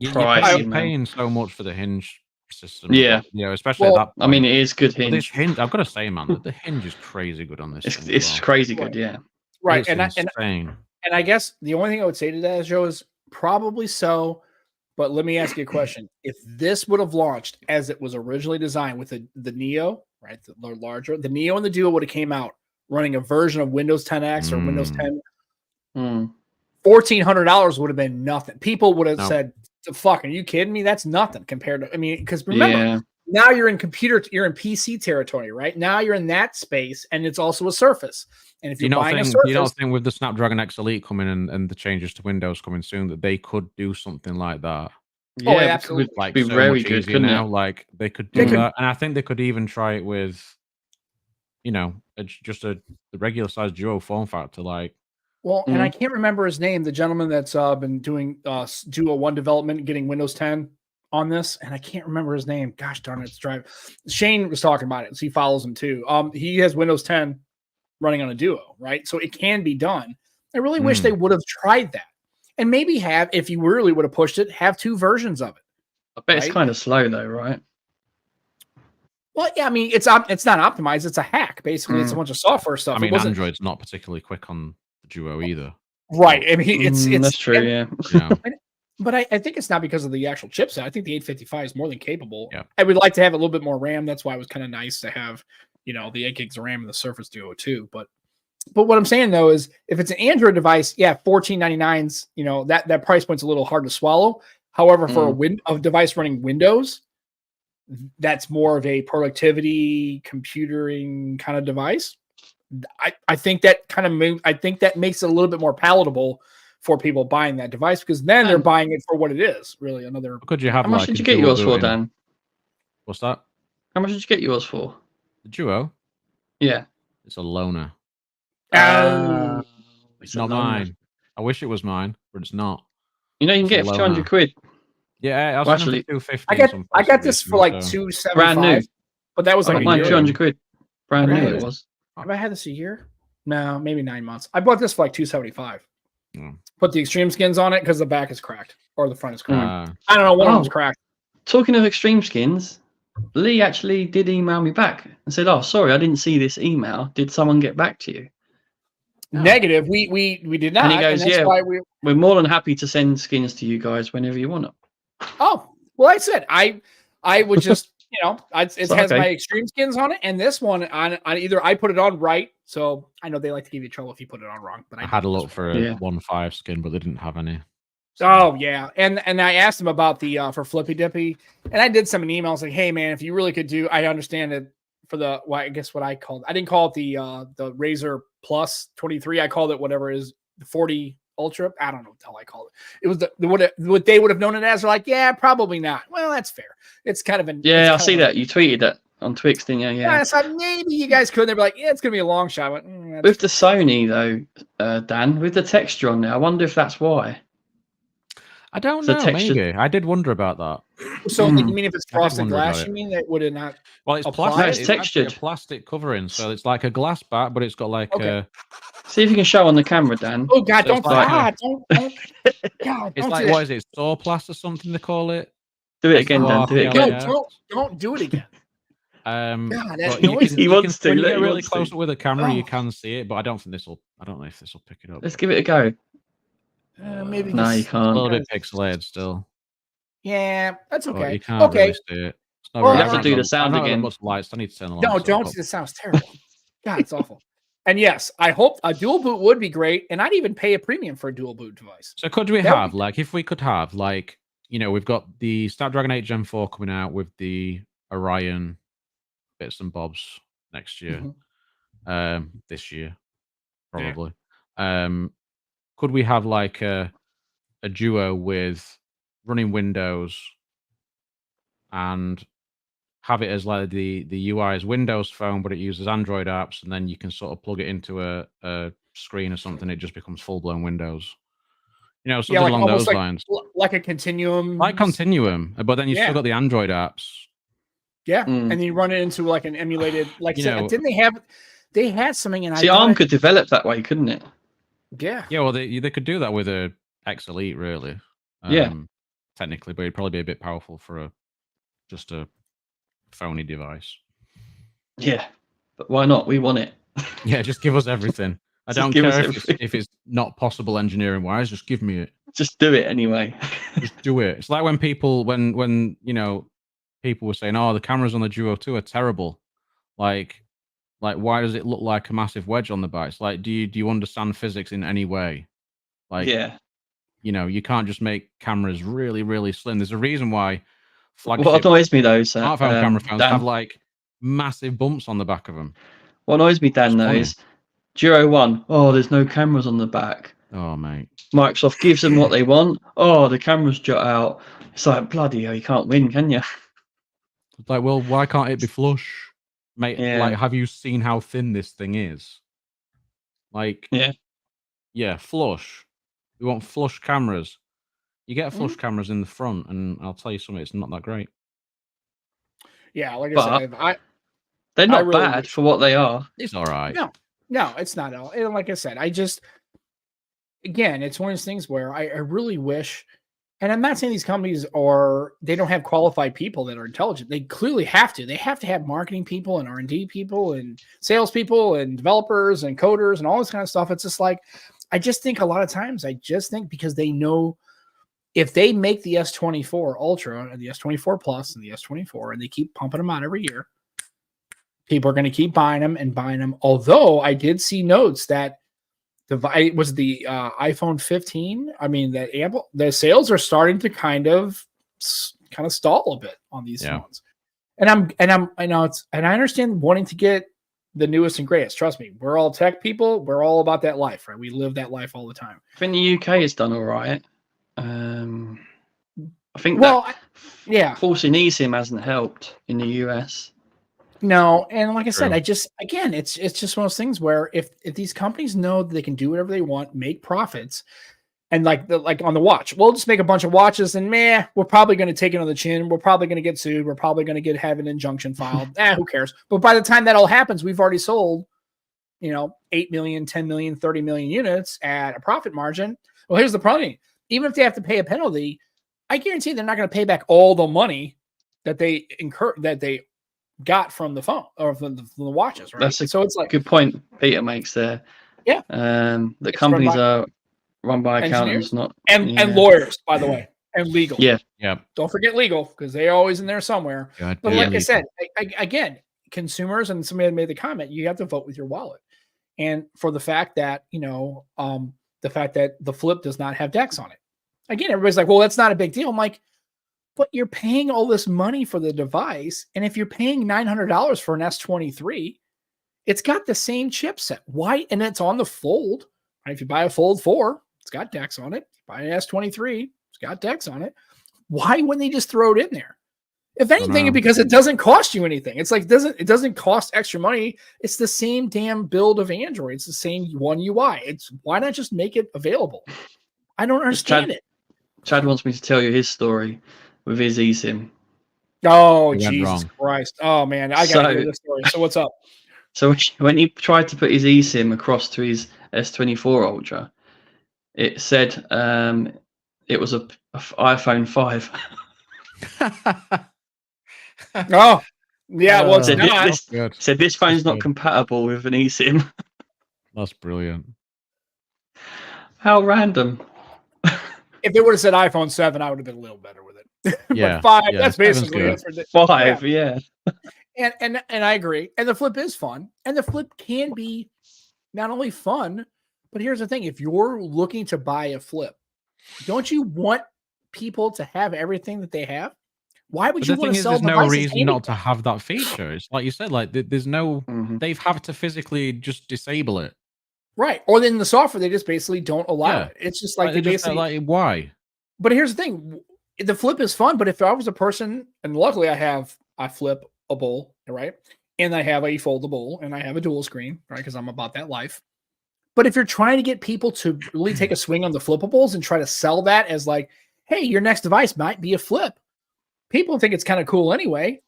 pricey. You're paying so much for the hinge system. Especially at that point. I mean, it is good hinge. This hinge, I've got to say, man, the hinge is crazy good on this. It's crazy good, Right, insane. And I guess the only thing I would say to that, Joe, is probably so. But let me ask you a question: if this would have launched as it was originally designed with the Neo, right, the larger, the Neo and the Duo would have came out running a version of Windows 10X or Windows 10. $1,400 would have been nothing. People would have said, "Fuck, are you kidding me? That's nothing compared to." I mean, because remember, now you're in PC territory, right? Now you're in that space, and it's also a Surface. And if you're buying a Surface, you don't think with the Snapdragon X Elite coming in and the changes to Windows coming soon that they could do something like that? Yeah, absolutely. Like be so very good, couldn't now. It? Like they could do that, and I think they could even try it with, just the regular size Duo form factor, like. Well, and I can't remember his name, the gentleman that's been doing Duo 1 development, getting Windows 10 on this, and I can't remember his name. Gosh darn it, it's driving. Shane was talking about it, so he follows him too. He has Windows 10 running on a Duo, right? So it can be done. I really wish they would have tried that. And maybe if you really would have pushed it, have two versions of it. I bet it's right? kind of slow though, right? Well, yeah, I mean, it's not optimized. It's a hack. Basically, it's a bunch of software stuff. I It mean, wasn't Android's not particularly quick on the Duo either. right. I mean, it's That's true. Yeah. But I think it's not because of the actual chipset. I think the 855 is more than capable. Yeah. I would like to have a little bit more RAM. That's why it was kind of nice to have, the 8 gigs of RAM in the Surface Duo too. But what I'm saying though is if it's an Android device, yeah, $14.99's, that price point's a little hard to swallow. However, for a device running Windows, that's more of a productivity computering kind of device. I think that makes it a little bit more palatable for people buying that device, because then they're buying it for what it is, really. Could you have How much did you get yours for, Dan? What's that? How much did you get yours for? The Duo? Yeah. It's a loaner. It's not mine. I wish it was mine, but it's not. You can get it for 200 quid. Yeah, well, actually, 250. I got this for like $275. Brand new. But that was like mine 200 quid. Brand new it was. Have I had this a year? No, maybe 9 months. I bought this for like $275. Mm. Put the extreme skins on it because the back is cracked or the front is cracked. I don't know, one of them's cracked. Talking of extreme skins, Lee actually did email me back and said, "Oh, sorry, I didn't see this email. Did someone get back to you?" Negative. We did not. And he goes, and that's why we're more than happy to send skins to you guys whenever you want them. Oh, well, I said I would just it has my extreme skins on it, and this one on either I put it on right, so I know they like to give you trouble if you put it on wrong. But I had a look for a 1.5 skin, but they didn't have any. So. Oh yeah, and I asked them about the for Flippy Dippy, and I did some emails like, hey man, if you really could do, I understand it for the I guess what I called, I didn't call it the Razer Plus 23, I called it whatever it is, the 40 Ultra. I don't know what the hell I called it. It was what they would have known it as. They're like, yeah, probably not. Well, that's fair. It's kind of an I see that you tweeted that on Twix, didn't you? Yeah. So maybe you guys could. They'd be like, yeah, it's gonna be a long shot. I went, with the Sony though, Dan, with the texture on there, I wonder if that's why. I don't know. Maybe I did wonder about that. So you mean if it's frosted glass? You mean that would it not? Well, it's plastic. No, it's textured. A plastic covering, so it's like a glass back, but it's got like a. See if you can show on the camera, Dan. Oh God! So don't God! Don't. It's like what is it? Sawplast or something they call it. Do it again, Dan. Do it again. No, don't do it again. God, that noise. He wants to. When you get really close with a camera, you can see it, but I don't think this will. I don't know if this will pick it up. Let's give it a go. Maybe no, you can't. A little bit pixelated still. Yeah, that's okay. But you can't really see it. Well, you have to do the sound again. Much lights. I need to turn the lights. No, don't. The sound's terrible. God, it's awful. And yes, I hope a dual boot would be great, and I'd even pay a premium for a dual boot device. So could we have if we could have we've got the Snapdragon 8 Gen 4 coming out with the Orion bits and bobs next year, this year probably. Could we have like a Duo with running Windows and have it as like the UI is Windows Phone, but it uses Android apps, and then you can sort of plug it into a screen or something. It just becomes full blown Windows. Something along those lines. Like a Continuum. Like Continuum, but then you've still got the Android apps. Yeah, and then you run it into like an emulated, didn't they had something in ARM could develop that way, couldn't it? Yeah. Yeah, well, they could do that with a X Elite, really. Technically, but it'd probably be a bit powerful for just a phony device. Yeah, but why not? We want it. Yeah, just give us everything. I don't care if it's not possible engineering wise. Just give me it. Just do it anyway. Just do it. It's like when people people were saying, "Oh, the cameras on the Duo 2 are terrible." Like why does it look like a massive wedge on the back? It's like, do you understand physics in any way? You can't just make cameras really, really slim. There's a reason why flagship what annoys me though, smartphone camera phones have like massive bumps on the back of them. What annoys me, Dan, though, is Duo 1. Oh, there's no cameras on the back. Oh, mate. Microsoft gives them what they want. Oh, the cameras jut out. It's like, bloody hell, you can't win, can you? Like, well, why can't it be flush? Mate, have you seen how thin this thing is? Yeah, flush. We want flush cameras. You get flush cameras in the front, and I'll tell you something, it's not that great. Yeah, like I said, they're not bad for what they are. It's all right. No, it's not all. And like I said, again, it's one of those things where I really wish, And I'm not saying these companies they don't have qualified people that are intelligent. They clearly have to. They have to have marketing people and R&D people and sales people and developers and coders and all this kind of stuff. It's just like, I just think a lot of times, because they know if they make the S24 Ultra and the S24 Plus and the S24 and they keep pumping them out every year, people are going to keep buying them and buying them. Although I did see notes that the iPhone 15. I mean, the sales are starting to kind of stall a bit on these phones. And I know I understand wanting to get the newest and greatest. Trust me, we're all tech people. We're all about that life, right? We live that life all the time. I think the UK has done all right. I think forcing eSIM hasn't helped in the US. No, and like I said, it's just one of those things where if these companies know that they can do whatever they want, make profits, and like on the watch, we'll just make a bunch of watches and we're probably going to take it on the chin. We're probably going to get sued. We're probably going to have an injunction filed. Who cares? But by the time that all happens, we've already sold, 8 million, 10 million, 30 million units at a profit margin. Well, here's the problem. Even if they have to pay a penalty, I guarantee they're not going to pay back all the money that they got from the phone or from the watches, right? So it's like good point Peter makes there. Yeah. The companies are run by accountants, not and lawyers, by the way, and legal. Yeah. Don't forget legal, because they're always in there somewhere. But like I said, again, consumers, and somebody made the comment, you have to vote with your wallet. And for the fact that, the fact that the Flip does not have DeX on it. Again, everybody's like, well, that's not a big deal. I'm like, but you're paying all this money for the device. And if you're paying $900 for an S23, it's got the same chipset. Why? And it's on the Fold. Right? If you buy a Fold 4, it's got DeX on it. If you buy an S23, it's got DeX on it. Why wouldn't they just throw it in there? If anything, because it doesn't cost you anything. It's like it doesn't cost extra money. It's the same damn build of Android. It's the same one UI. Why not just make it available? I don't understand it. Chad wants me to tell you his story with his eSIM. Oh, Jesus Christ. Oh, man. I got to hear this story. So what's up? So when he tried to put his eSIM across to his S24 Ultra, it said it was a iPhone 5. Oh, yeah. Well, it's said this phone's not compatible with an eSIM. That's brilliant. How random. If it would have said iPhone 7, I would have been a little better with it. Yeah. But 5, that's basically 5, yeah. And I agree. And the Flip is fun. And the Flip can be not only fun, but here's the thing. If you're looking to buy a Flip, don't you want people to have everything that they have? Why would you want to sell there's no reason not to have that feature. It's like you said, like there's no, they've have to physically just disable it. Right. Or then the software, they just basically don't allow it. It's just like they basically why? But here's the thing. The Flip is fun, but if I was a person, and luckily I flip a bowl, right? And I have a foldable and I have a dual screen, right? Because I'm about that life. But if you're trying to get people to really take a swing on the flippables and try to sell that as like, hey, your next device might be a Flip. People think it's kind of cool anyway.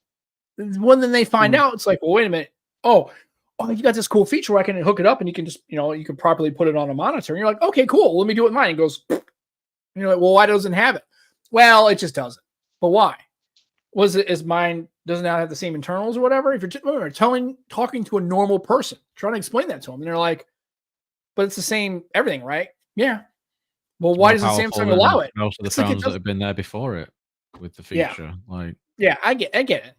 When then they find out, it's like, well, wait a minute. Oh, you got this cool feature where I can hook it up and you can just, you can properly put it on a monitor. And you're like, okay, cool. Let me do it with mine. It goes, and you're like, well, why doesn't it have it? Well, it just doesn't. But why? Is mine doesn't now have the same internals or whatever? If you're talking to a normal person, trying to explain that to them, and they're like, but it's the same everything, right? Yeah. Well, why doesn't Samsung allow it? Most of the phones that have been there before it with the feature. I get it.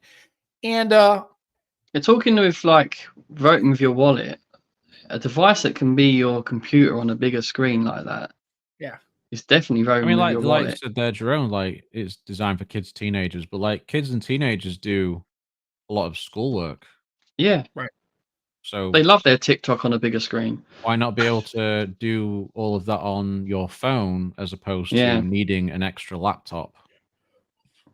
And you're talking with like voting with your wallet, a device that can be your computer on a bigger screen like that. Yeah. It's definitely voting with your wallet. Like you said there, Jerome, like it's designed for kids, teenagers, but like kids and teenagers do a lot of schoolwork. Yeah. Right. So they love their TikTok on a bigger screen. Why not be able to do all of that on your phone as opposed to needing an extra laptop?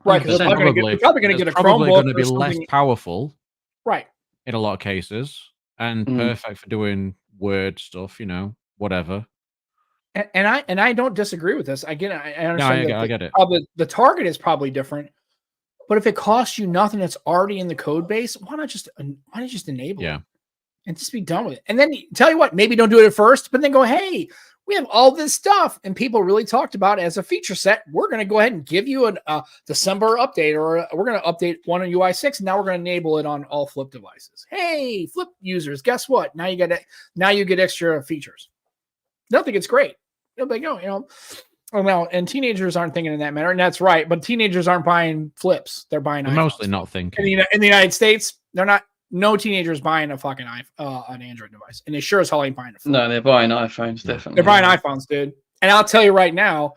Right, because they're probably going to get a Chromebook. Probably going to be less powerful, right? In a lot of cases, and perfect for doing Word stuff, whatever. And I don't disagree with this. Again, I understand. I get it. The target is probably different, but if it costs you nothing, that's already in the code base. Why not just enable it and just be done with it? And then tell you what, maybe don't do it at first, but then go, hey, we have all this stuff, and people really talked about it as a feature set. We're going to go ahead and give you a December update, or we're going to update one on UI 6, and now we're going to enable it on all Flip devices. Hey, Flip users, guess what? Now you get extra features. They'll think it's great. They'll be like, oh, well, and teenagers aren't thinking in that manner, and that's right. But teenagers aren't buying Flips; they're buying iPhones. Mostly not thinking. In the United States, they're not. No teenagers buying a fucking an Android device, and they sure as hell ain't buying a Flip. No, they're buying iPhones, definitely. They're buying iPhones, dude. And I'll tell you right now,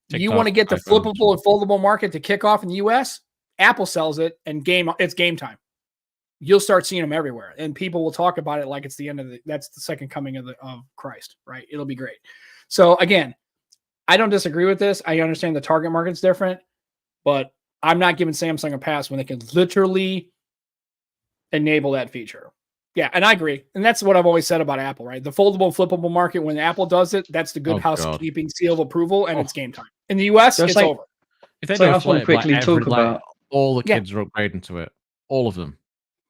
you want to get the iPhones. flippable and foldable market to kick off in the US, Apple sells it, and it's game time. You'll start seeing them everywhere, and people will talk about it like it's the end of that's the second coming of Christ, right? It'll be great. So again, I don't disagree with this. I understand the target market's different, but I'm not giving Samsung a pass when they can literally enable that feature. Yeah, and I agree. And that's what I've always said about Apple, right? The foldable and flippable market, when Apple does it, that's the good housekeeping seal of approval, and it's game time. In the US, it's over. If they So do I a just want to flip, quickly talk about all the kids are upgrading to it. All of them.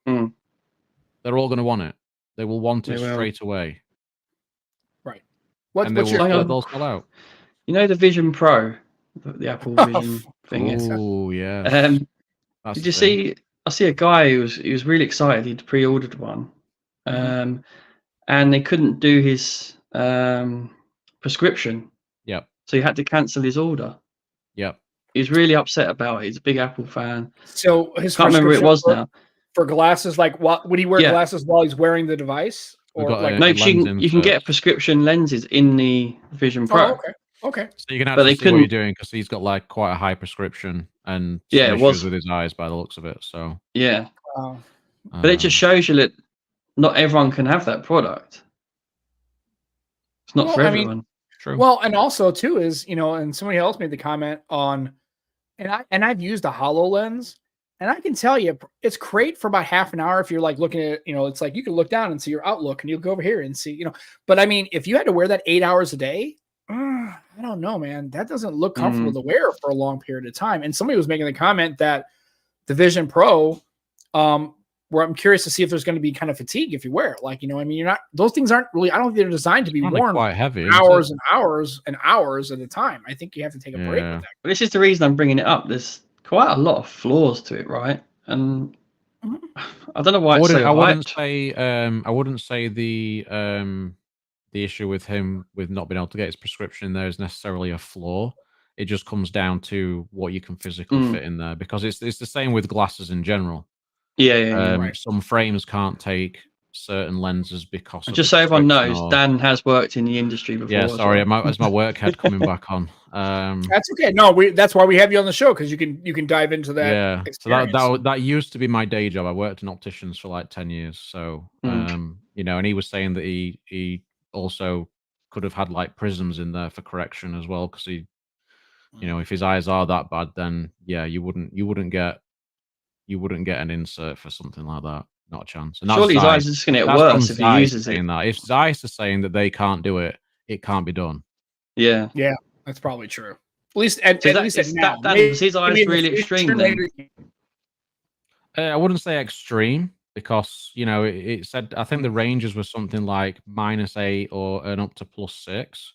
They're all going to want it. They will want it straight away. Right. They'll sell out. You know the Vision Pro, the Apple Vision thing. Oh yeah. Did you see? I see a guy who was really excited. He'd pre-ordered one, and they couldn't do his prescription. Yep. So he had to cancel his order. Yep. He was really upset about it. He's a big Apple fan. So his can't remember who it was now. For glasses, like what would he wear glasses while he's wearing the device? Or like no, you can get prescription lenses in the Vision Pro. Oh, okay. So you can actually see what you're doing, because he's got like quite a high prescription and issues with his eyes by the looks of it. So but it just shows you that not everyone can have that product. It's not for everyone. True. Well, and also too is, and somebody else made the comment on, and I've used a HoloLens, and I can tell you it's great for about half an hour if you're like looking at, it's like you can look down and see your Outlook, and you'll go over here and see, but I mean, if you had to wear that 8 hours a day, I don't know, man, that doesn't look comfortable to wear for a long period of time. And somebody was making the comment that the Vision Pro, where I'm curious to see if there's going to be kind of fatigue if you wear it. Like, those things aren't really, I don't think they're designed to be worn quite heavy, hours and hours and hours at a time. I think you have to take a break with that. But this is the reason I'm bringing it up. There's quite a lot of flaws to it, right? And I don't know why it's so I wouldn't say the issue with him with not being able to get his prescription in there is necessarily a flaw. It just comes down to what you can physically fit in there, because it's the same with glasses in general. Right. Some frames can't take certain lenses because. Just so everyone knows, Dan has worked in the industry before. Yeah, sorry, as my work head coming back on. That's okay. No, that's why we have you on the show, because you can dive into that. Yeah, experience. So that used to be my day job. I worked in opticians for like 10 years. So and he was saying that he also could have had like prisms in there for correction as well, because he, if his eyes are that bad, then you wouldn't get an insert for something like that. Not a chance. And surely his eyes are just going to get worse if he uses it. That. If Zeiss is saying that they can't do it, it can't be done. Yeah, that's probably true. At least at least now. Was his eyes really extreme then? I wouldn't say extreme, because it said, I think the ranges were something like -8 or up to +6.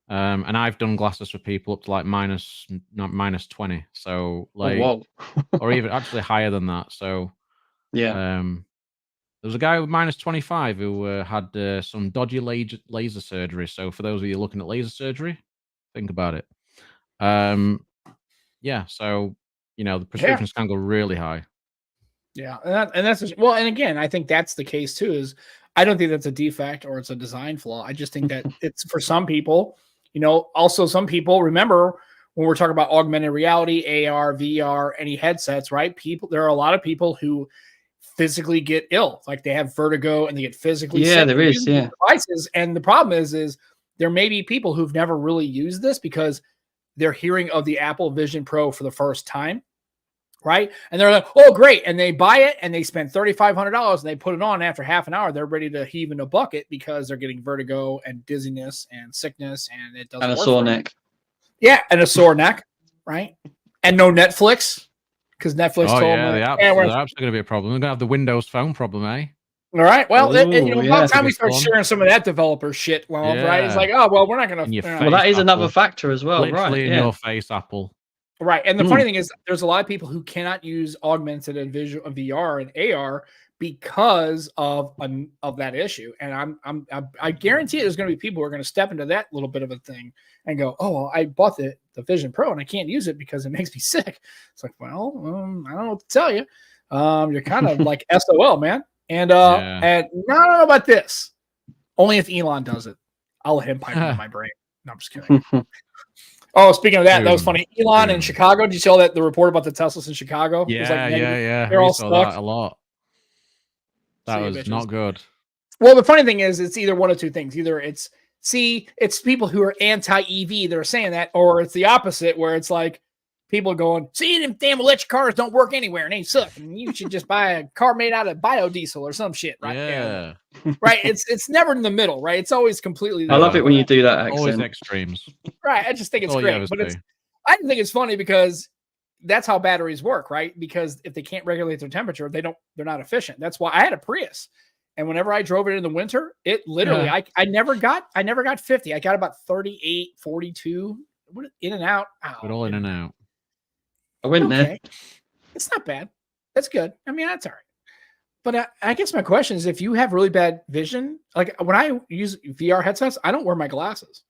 And I've done glasses for people up to like -20. So like, or even actually higher than that. So there was a guy with -25 who had some dodgy laser surgery. So for those of you looking at laser surgery, think about it. So the prescriptions can go really high. Yeah, and that's and again, I think that's the case too. Is I don't think that's a defect or it's a design flaw. I just think that it's for some people. Also some people, remember when we're talking about augmented reality, AR, VR, any headsets, right? There are a lot of people who physically get ill, like they have vertigo and they get physically sick. There is, devices. And the problem is there may be people who've never really used this because they're hearing of the Apple Vision Pro for the first time. Right. And they're like, oh, great. And they buy it and they spend $3,500 and they put it on. After half an hour, they're ready to heave in a bucket because they're getting vertigo and dizziness and sickness. And it doesn't work. And a sore neck. Yeah. And a sore neck. Right. And no Netflix, because Netflix told them. The apps are going to be a problem. They're going to have the Windows Phone problem, eh? All right. Well, Ooh, about yeah. time we Good start fun. sharing some of that developer shit, right? It's Yeah. like, oh well, we're not gonna. In your we're not- Well, that is Apple. another factor as well, Literally right? in Yeah. your face, Apple. Right. And the funny thing is, there's a lot of people who cannot use augmented and visual VR and AR because of that issue. And I guarantee there's going to be people who are going to step into that little bit of a thing and go, oh, well, I bought the Vision Pro and I can't use it because it makes me sick. It's like, well, I don't know what to tell you. You're kind of like SOL, man. And and no, I don't know about this. Only if Elon does it, I'll let him pipe into my brain. No, I'm just kidding. Oh, speaking of that, that was funny. Elon in Chicago. Did you see all that? The report about the Teslas in Chicago? Yeah, it was like yeah. They're We all saw stuck. that a lot. That See, was bitches. not good. Well, the funny thing is, it's either one of two things. Either it's people who are anti-EV that are saying that, or it's the opposite, where it's like people going, see, them damn electric cars don't work anywhere and they suck, and you should just buy a car made out of biodiesel or some shit, right? Yeah. Right. It's never in the middle, right? It's always completely. I love it when you do that accent. Always extremes. Right. I just think it's all you great, ever but see. I think it's funny because that's how batteries work, right? Because if they can't regulate their temperature, they're not efficient. That's why I had a Prius. And whenever I drove it in the winter, it literally, I never got 50. I got about 38, 42, in and out. But all in and out. I went there. It's not bad. That's good. I mean, that's all right. But I guess my question is, if you have really bad vision, like when I use VR headsets, I don't wear my glasses.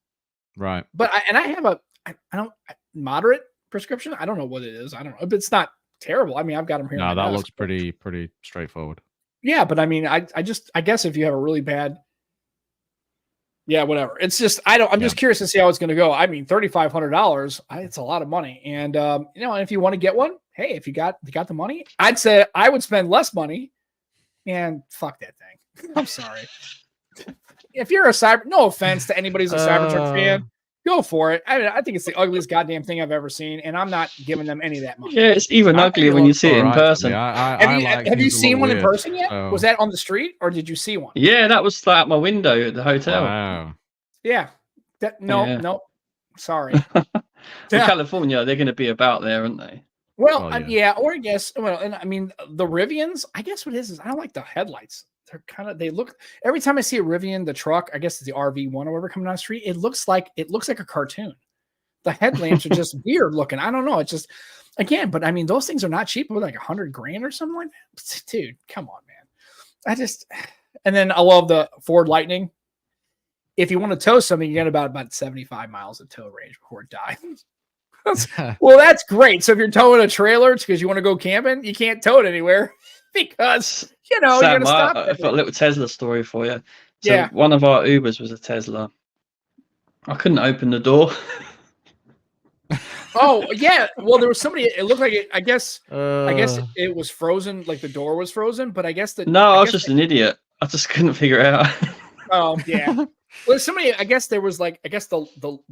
Right. But I have a moderate prescription. I don't know what it is. I don't know. But it's not terrible. I mean, I've got them here. No, that looks pretty straightforward. Yeah, but I mean, I guess if you have a really bad, yeah, whatever. It's just I'm just curious to see how it's going to go. I mean, $3,500, it's a lot of money, and and if you want to get one, hey, if you got the money, I'd say I would spend less money, and fuck that thing. I'm sorry. If you're no offense to anybody who's a Cybertruck fan, go for it. I think it's the ugliest goddamn thing I've ever seen, and I'm not giving them any of that money. Yeah, it's even uglier when you see it in person. Have you seen one in person yet? So. Was that on the street, or did you see one? Yeah, that was out my window at the hotel. Wow. Yeah. No. Sorry. California, they're going to be about there, aren't they? Well, or I guess, and I mean, the Rivians, I guess what it is I don't like the headlights. They look, every time I see a Rivian, the truck, I guess it's the RV1 or whatever coming down the street, it looks like a cartoon. The headlamps are just weird looking. I don't know. It's just, again, but I mean, those things are not cheap. They're like $100,000 or something like that. Dude, come on, man. And then I love the Ford Lightning. If you want to tow something, you get about 75 miles of tow range before it dies. Well, that's great. So if you're towing a trailer, it's because you want to go camping, you can't tow it anywhere because, Sam, you're going to stop. I've got a little Tesla story for you. So one of our Ubers was a Tesla. I couldn't open the door. Oh, yeah. Well, there was somebody, it looked like it, I guess it was frozen, like the door was frozen, but I guess that. No, I was just an idiot. I just couldn't figure it out. Oh, yeah. Well, somebody, I guess there was the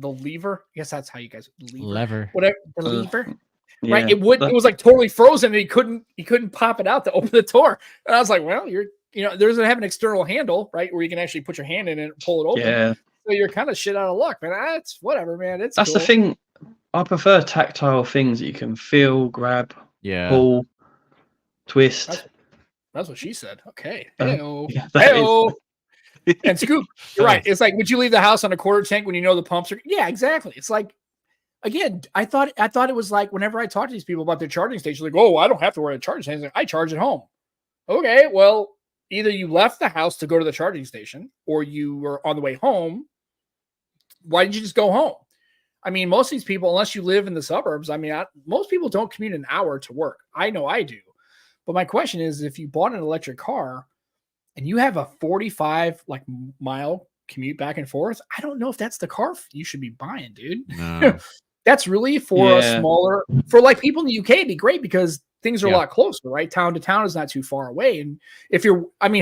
lever. I guess that's how you guys lever. Whatever the lever. Yeah, right. It was like totally frozen and he couldn't pop it out to open the door. And I was like, well, there's have an external handle, right? Where you can actually put your hand in it and pull it open. Yeah. So you're kind of shit out of luck, man. That's whatever, man. That's the thing. I prefer tactile things that you can feel, grab, pull, twist. That's what she said. Okay. Hey-o. And Scoop, you're right. It's like, would you leave the house on a quarter tank when you know the pumps are? Yeah, exactly. It's like, again, I thought it was like whenever I talk to these people about their charging station, like, oh, I don't have to wear a charging station. I charge at home. Okay, well, either you left the house to go to the charging station or you were on the way home. Why did you just go home? I mean, most of these people, unless you live in the suburbs, I mean, most people don't commute an hour to work. I know I do. But my question is, if you bought an electric car and you have a 45 mile commute back and forth, I don't know if that's the car you should be buying, dude. No. That's really for a smaller, for like people in the UK, it'd be great because things are a lot closer, right? Town to town is not too far away. And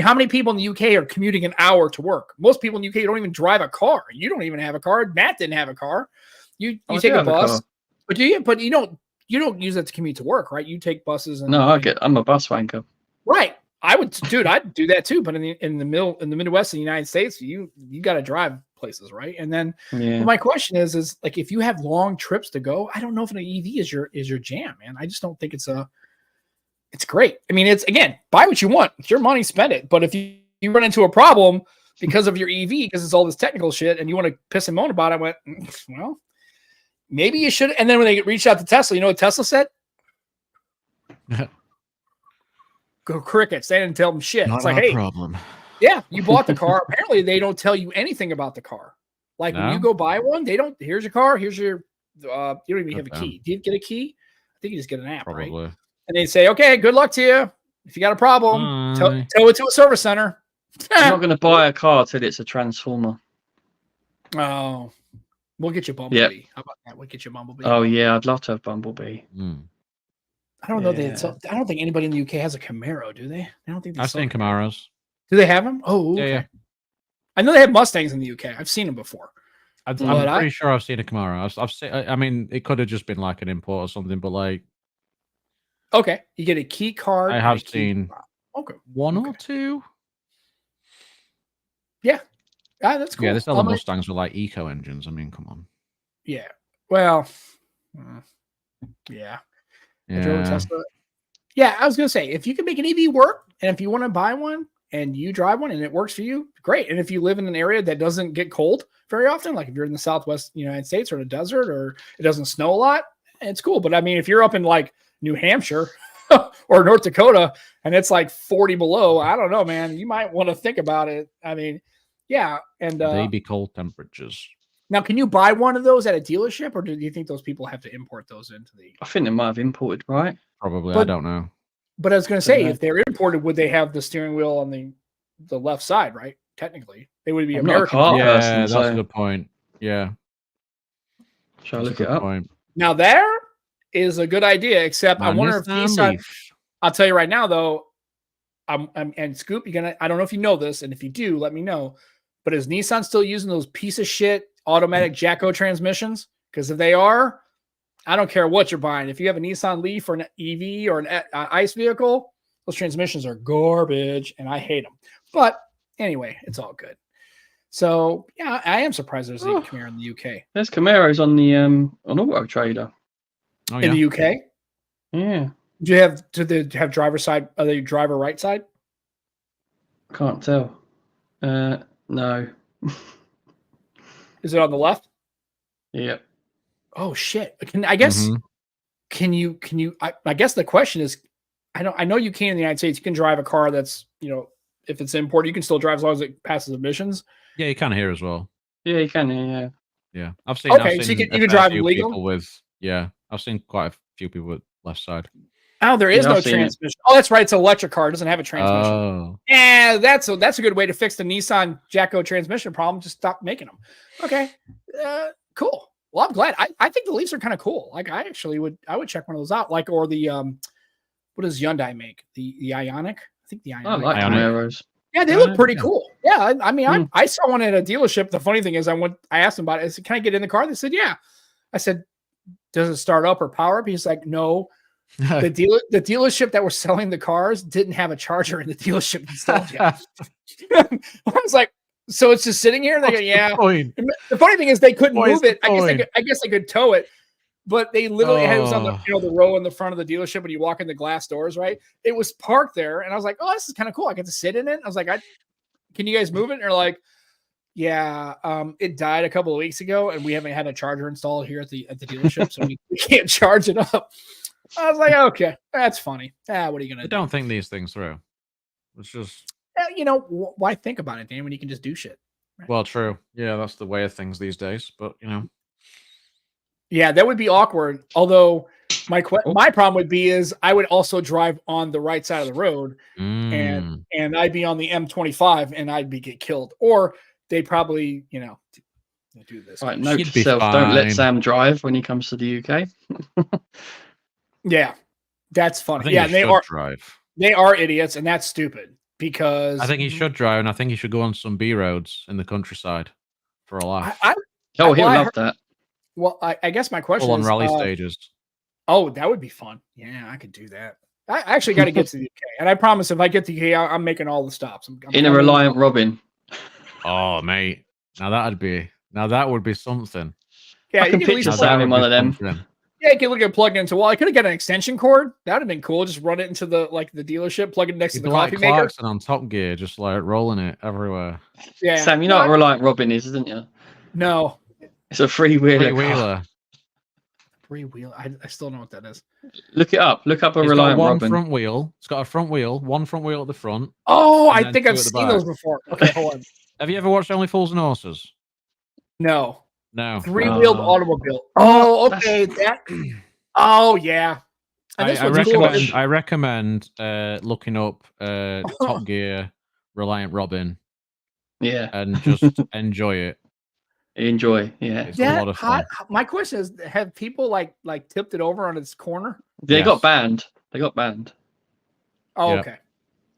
how many people in the UK are commuting an hour to work? Most people in the UK don't even drive a car. You don't even have a car. Matt didn't have a car. You take a bus, but you don't use that to commute to work, right? You take buses. And I'm a bus wanker. Right. I'd do that too. But in the Midwest of the United States, you got to drive places, right? And then my question is like, if you have long trips to go, I don't know if an EV is your jam, man. I just don't think it's great. I mean, it's, again, buy what you want. It's your money, spend it. But if you you run into a problem because of your EV, because it's all this technical shit, and you want to piss and moan about it, I went, well, maybe you should. And then when they reached out to Tesla, you know what Tesla said? Go crickets. They didn't tell them shit. Not It's like, our hey, problem. yeah, you bought the car. Apparently, they don't tell you anything about the car. Like when you No? go buy one, they don't. Here's your car. Here's your. You don't even have a Okay. key. Do you get a key? I think you just get an app, right? Probably. And they say, okay, good luck to you. If you got a problem, tow Bye. it to a service center. I'm not going to buy a car till it's a transformer. Oh, we'll get you Bumblebee. Yep. How about that? We'll get you Bumblebee. Oh yeah, I'd love to have Bumblebee. Mm. I don't know. Yeah. I don't think anybody in the UK has a Camaro, do they? I don't think they I've sell seen Camaros. Do they have them? Oh, okay. Yeah. I know they have Mustangs in the UK. I've seen them before. I'm But pretty sure I've seen a Camaro. I've seen. I mean, it could have just been like an import or something, but like Okay, you get a key card. I and have a key seen fob. Okay, one or Okay. two. that's cool. Yeah, they sell the I'll make- Mustangs with like eco engines. I mean, come on. Yeah. Well, yeah. I drove a Yeah. Tesla. Yeah, I was gonna say if you can make an EV work, and if you want to buy one and you drive one and it works for you, great. And if you live in an area that doesn't get cold very often, like if you're in the Southwest United States or in a desert or it doesn't snow a lot, it's cool. But I mean, if you're up in like New Hampshire or North Dakota and it's like 40 below, I don't know, man. You might want to think about it. I mean, yeah. And They be cold temperatures. now, can you buy one of those at a dealership, or do you think those people have to import those into the? I think they might have imported, right? Probably. I But- don't know. But I was going to say, Yeah. if they're imported, would they have the steering wheel on the left side? Right? Technically, they would be I'm not a American. car Yeah, person, that's so- a good point. Yeah. Shall I That's a look good it up? point. Now there is a good idea, except I wonder if Nissan. Leaf. I'll tell you right now, though. I'm and Scoop, you're gonna. I don't know if you know this, and if you do, let me know. But is Nissan still using those piece of shit automatic Jacko transmissions? Because if they are, I don't care what you're buying. If you have a Nissan Leaf or an EV or an ICE vehicle, those transmissions are garbage, and I hate them. But anyway, it's all good. So yeah, I am surprised there's a Camaro in the UK. There's Camaros on the on Auto Trader. Oh, In yeah. the UK, Yeah, do they have driver side? Are they driver right side? can't tell. No. Is it on the left? Yep. Oh shit! I guess. Mhm. Can you? I guess the question is, I know you can in the United States. You can drive a car that's if it's imported, you can still drive as long as it passes emissions. Yeah, you can here as well. Yeah, you can. Yeah. Yeah, I've seen. Okay, I've so you seen can a fair drive few legal? people with. Yeah, I've seen quite a few people with left side. Oh, there is Yeah, no I've seen it. transmission. Oh, that's right. It's an electric car. It doesn't have a transmission. Oh, Yeah, that's a good way to fix the Nissan Jacko transmission problem. Just stop making them. Okay, cool. Well, I'm glad. I think the Leafs are kind of cool. Like I would check one of those out. Like or the what does Hyundai make? The Ioniq? I think the Ioniq. I like Ioniq. Camaros. Yeah, they look pretty Yeah. cool. Yeah, I mean, Hmm. I saw one at a dealership. The funny thing is, I asked them about it. I said, "Can I get in the car?" They said, "Yeah." I said, "Does it start up or power up?" He's like, "No." The dealership that were selling the cars didn't have a charger in the dealership installed yet. I was like, "So it's just sitting here?" They go, "Yeah." Point. The funny thing is, they couldn't What is move it. the point? I guess they could tow it, but they literally had it was on the Oh. the row in the front of the dealership when you walk in the glass doors, right? It was parked there, and I was like, "Oh, this is kind of cool. I get to sit in it." I was like, "Can you guys move it?" And they're like, "Yeah, it died a couple of weeks ago, and we haven't had a charger installed here at the dealership, so we can't charge it up." I was like, "Okay, that's funny. What are you I gonna do?" don't think these things through. It's just Why think about it, Dan, when you can just do shit? well, true. Yeah, that's the way of things these days. But Yeah, that would be awkward. Although my problem would be is I would also drive on the right side of the road, mm, and I'd be on the M25 and I'd get killed, or they probably do this. Right, kind of note You'd to be self: don't let fine. Sam drive when he comes to the UK. Yeah, that's I funny. think Yeah, he and they should are drive. idiots, and that's stupid because I think he should drive, and I think he should go on some B roads in the countryside for a laugh. Oh, he'll Well, I love heard- that. Well, I guess my question Full on is, rally stages. oh, that would be fun. Yeah, I could do that. I actually got to get to the UK, and I promise if I get to the UK, I'm making all the stops. I'm In a coming. Reliant Robin. Oh, mate. Now that would be something. Yeah, I can you at picture least Sam that in would one be of them. something. Yeah, you can look at plugging into. Well, I could have got an extension cord. That would have been cool. Just run it into the dealership, plug it next to the like coffee maker. Clarkson on Top Gear, just like rolling it everywhere. Yeah, Sam, you know what a Reliant Robin is, isn't you? No, It's a freewheeler. Freewheeler. Freewheel. I still know what that is. Look it up. Look up a It's Reliant got one Robin. front wheel. It's got a front wheel, one front wheel at the front. Oh, and I then think two I've at the seen back. those before. Okay, hold on. Have you ever watched Only Fools and Horses? No, No. three-wheeled automobile. Oh, okay. That. Oh, yeah. And this I one's cool. recommend looking up Top Gear Reliant Robin Yeah, and just enjoy it. enjoy. Yeah, It's a lot of fun. My question is: have people like tipped it over on its corner? they Yes. got banned. They got banned. Oh, Yeah. okay.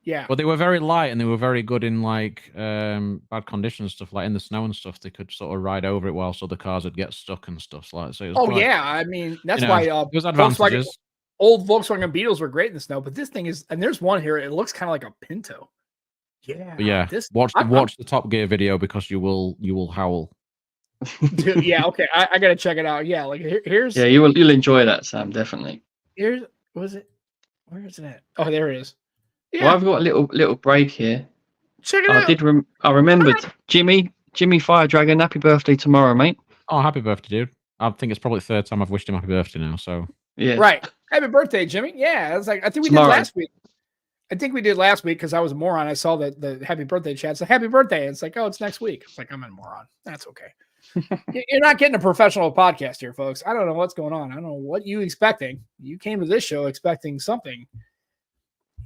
Yeah. But they were very light and they were very good in like bad conditions stuff, like in the snow and stuff. They could sort of ride over it whilst other cars would get stuck and stuff. So it was Oh quite, yeah. I mean, that's you know, why there's Volkswagen, advantages. old Volkswagen Beetles were great in the snow, but this thing is, and there's one here. It looks kind of like a Pinto. Yeah. But yeah, This watch I'm- the Top Gear video because you will howl. Dude, yeah. Okay. I gotta check it out. Yeah. Like here's Yeah, you'll enjoy that, Sam. Definitely. here's was it? Where is it at? Oh, there it is. Yeah. Well, I've got a little break here. Check it out. I remembered Jimmy Fire Dragon. Happy birthday tomorrow, mate. Oh, happy birthday, dude. I think it's probably the third time I've wished him happy birthday now. So Yeah. Right. Happy birthday, Jimmy. Yeah. It's like I think we Tomorrow. did last week. I think we did last week because I was a moron. I saw the happy birthday chat. So happy birthday. It's like, oh, it's next week. It's like I'm a moron. That's okay. You're not getting a professional podcast here, folks. I don't know what's going on. I don't know what you expecting. You came to this show expecting something.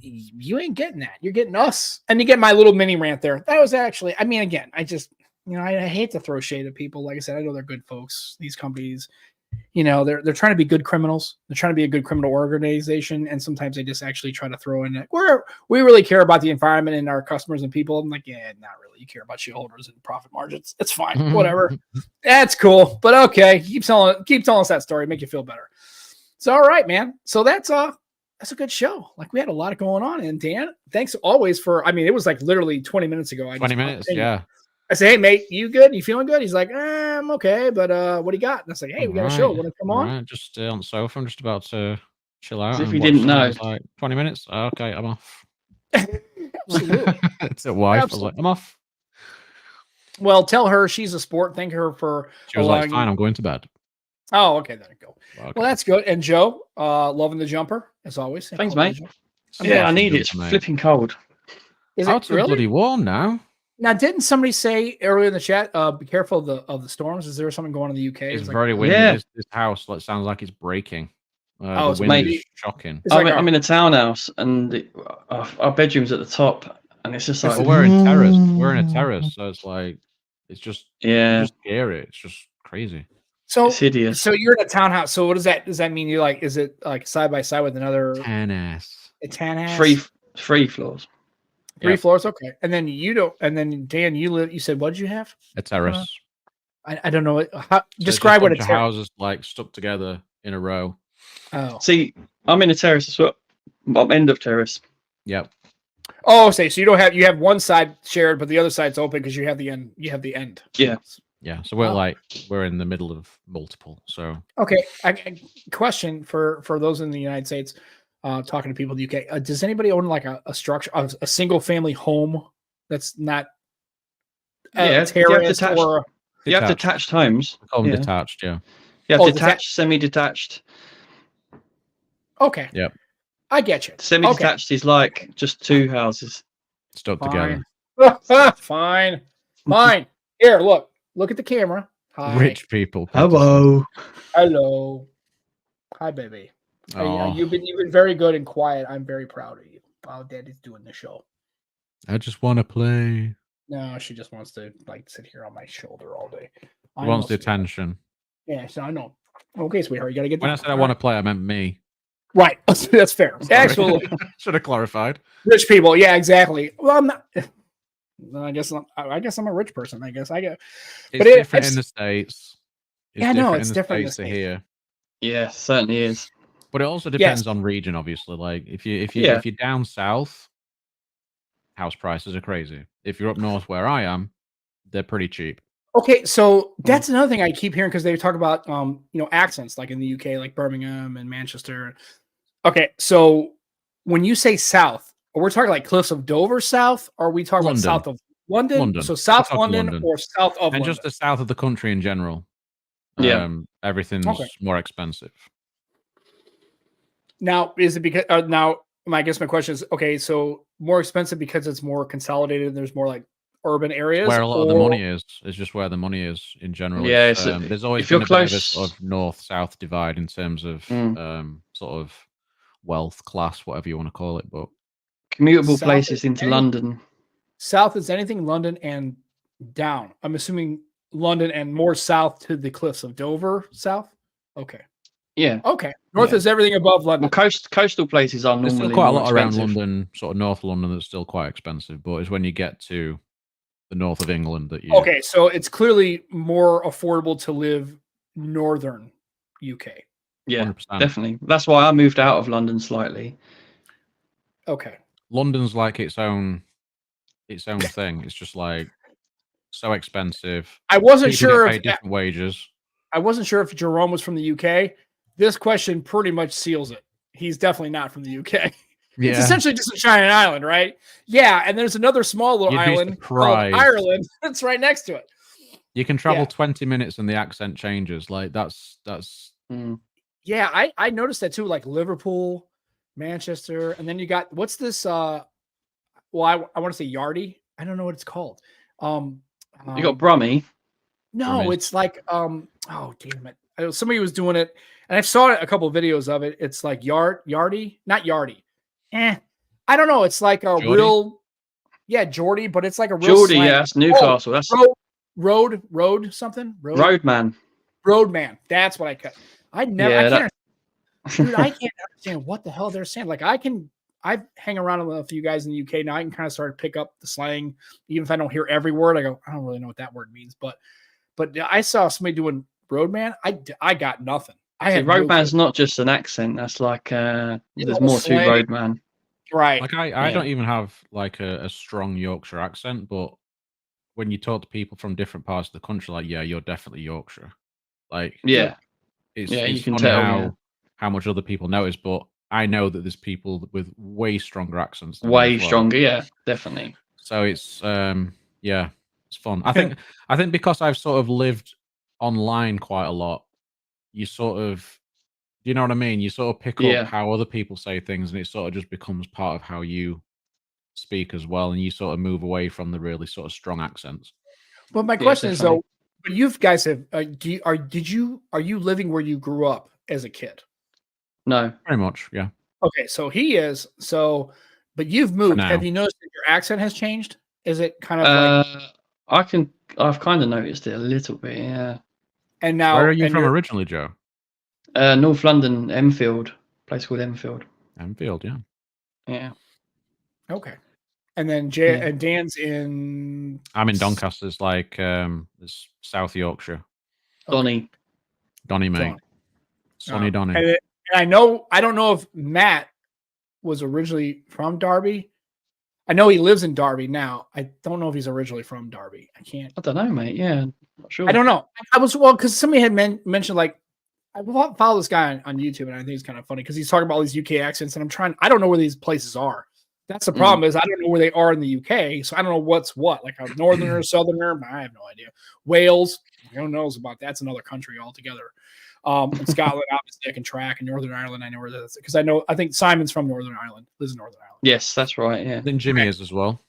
You ain't getting that. You're getting us. And you get my little mini rant there. That was actually, I mean, again, I just, I hate to throw shade at people. Like I said, I know they're good folks. These companies, they're trying to be good criminals. They're trying to be a good criminal organization. And sometimes they just actually try to throw in it. We really care about the environment and our customers and people. I'm like, yeah, not really. You care about shareholders and profit margins. It's fine. Whatever. That's cool. But okay. Keep telling us that story. Make you feel better. So, all right, man. So that's a good show. Like we had a lot going on. And Dan, thanks always for, it was like literally 20 minutes ago. 20 minutes. Yeah. I say, hey, mate, you good? You feeling good? He's like, I'm okay, but what do you got? And I was like, hey, we got a show. Want to come on? Right. Just on the sofa. I'm just about to chill out. As if and you watch didn't know. something. Like 20 minutes. Okay, I'm off. Absolutely. It's a wife. I was Absolutely. like, I'm off. Well, tell her she's a sport. Thank her for She was like, fine, I'm going to bed. Oh, okay, there you go. Okay. Well, that's good. And Joe, loving the jumper as always. Thanks, mate. I'm Yeah, I watching need it. it, It's mate. flipping cold. Is It's it really? bloody warm now. Now, didn't somebody say earlier in the chat, be careful of the storms? Is there something going on in the UK? It's like, very windy. Yeah. This house sounds like it's breaking. Oh, The it's wind maybe- is shocking. It's like I'm in a townhouse, and our bedroom's at the top, and it's just like, But we're in terrace. We're in a terrace, so it's like it's just scary. It's just crazy. so it's hideous. So you're in a townhouse. So what does that mean? You like? Is it like side by side with another Tennis. a townhouse? Three floors. Three Yeah. floors. Okay. And then you don't. And then Dan, you said what did you have? A terrace. I don't know. So it's Describe just what a a bunch of terrace. houses like stuck together in a row. Oh. See, I'm in a terrace as well. I'm end of terrace. Yep. Oh, say so you have one side shared, but the other side's open because you have the end. You have the end. Yeah. Yeah. So we're Oh. we're in the middle of multiple. So Okay. Question for those in the United States, talking to people in the UK. Does anybody own like a structure, a single family home that's not Yeah, terrace or? You have Detached. detached homes. we call them Yeah. detached. Yeah. You have Oh, detached, semi-detached. Okay. Yep. I get you. Semi-detached is like just two houses. Stuck together. Fine. Fine. Here, look at the camera. Hi. Rich people. Hello. Hello. Hi, baby. Oh, You've been very good and quiet. I'm very proud of you. While Daddy's doing the show. I just want to play. No, she just wants to like sit here on my shoulder all day. He wants the attention. Yeah, so I know. Okay, sweetheart, you gotta get. When I said I want to play, I meant me. Right, that's fair. Sorry. Absolutely, Should have clarified. rich people. Yeah, exactly. Well, I'm not. I guess I'm a rich person. I guess I get. It's But different in the States. Yeah, no, different it's in the different in the States to here. Yeah, certainly is. But it also depends on region, obviously. Like if you're down south, house prices are crazy. If you're up north where I am, they're pretty cheap. Okay, so that's another thing I keep hearing because they talk about accents like in the UK, like Birmingham and Manchester. Okay, so when you say south, are we talking like Cliffs of Dover south, or are we talking about London. south of London? London. So We're South talking London, London. or south of And London? just the south of the country in general. Yeah. Everything's Okay. more expensive. Now, is it because now? I guess my question is, okay, so more expensive because it's more consolidated and there's more like urban areas, Where a lot of the money is just where the money is in general. Yeah, It's, there's always if been you're a bit of a close- sort of north-south divide in terms of sort of wealth, class, whatever you want to call it. But commutable South places is into any- London. South is anything London and down. I'm assuming London and more south to the Cliffs of Dover south. Okay. Yeah. Okay. North Yeah. is everything above London. Well, coastal places are there's normally still quite a more lot around expensive. London, sort of North London, that's still quite expensive. But it's when you get to the north of England that you. Okay, so it's clearly more affordable to live northern UK. Yeah, 100%. definitely. That's why I moved out of London slightly. Okay. London's like its own thing. It's just like so expensive. I wasn't People sure get if paid different wages. I wasn't sure if Jerome was from the UK. This question pretty much seals it. He's definitely not from the UK. Yeah. It's essentially just a giant island, right? Yeah, and there's another small little You'd be island called surprised. Ireland that's right next to it. You can travel Yeah. 20 minutes and the accent changes. Like that's Yeah, I noticed that too, like Liverpool, Manchester, and then you got what's this well, I want to say Yardie. I don't know what it's called. You got Brummie. No, Brummie. it's like oh damn it. Somebody was doing it, and I saw a couple of videos of it. It's like Yardie, not Yardie. I don't know. It's like a Geordie? real Geordie, but it's like a real Geordie, slang. yeah, that's Newcastle. That's Road something. Roadman. Roadman. That's what I cut. I can't dude, I can't understand what the hell they're saying. Like I hang around with a few guys in the UK now. I can kind of start to pick up the slang, even if I don't hear every word. I go, I don't really know what that word means, but I saw somebody doing Roadman. I got nothing. Roadman's not just an accent. That's like there's more to slang. Roadman. Right. like I don't even have like a strong Yorkshire accent, but when you talk to people from different parts of the country, like you're definitely Yorkshire. Like Yeah. it's you can funny tell how much other people notice, but I know that there's people with way stronger accents than me way as well. stronger. Yeah, definitely. So it's it's fun. I think because I've sort of lived online quite a lot, you sort of, you know what I mean? You sort of pick up how other people say things, and it sort of just becomes part of how you speak as well, and you sort of move away from the really sort of strong accents. Well, my question is though, but you guys have are you living where you grew up as a kid? No. Very much, yeah. Okay, so he is. So, but you've moved. now. Have you noticed that your accent has changed? Is it kind of like I've kind of noticed it a little bit, yeah. and now Where are you and from you're- originally, Joe? North London, Enfield, place called Enfield. Enfield, yeah. Yeah. Okay. And then and Dan's in I'm in Doncaster. It's like it's South Yorkshire. Donny. Donny, mate. Don. Sonny Donny. And I don't know if Matt was originally from Derby. I know he lives in Derby now. I don't know if he's originally from Derby. I don't know, mate. Yeah, not sure. I don't know. I was because somebody had mentioned like I follow this guy on YouTube, and I think it's kind of funny because he's talking about all these UK accents, and I don't know where these places are. That's the problem is I don't know where they are in the UK, so I don't know what's what. Like a northerner, southerner, I have no idea. Wales, who knows about that? That's another country altogether. And Scotland, obviously, I can track, and Northern Ireland, I know where that is because I think Simon's from Northern Ireland, lives in Northern Ireland. Yes, that's right. Yeah. Then Jimmy is as well.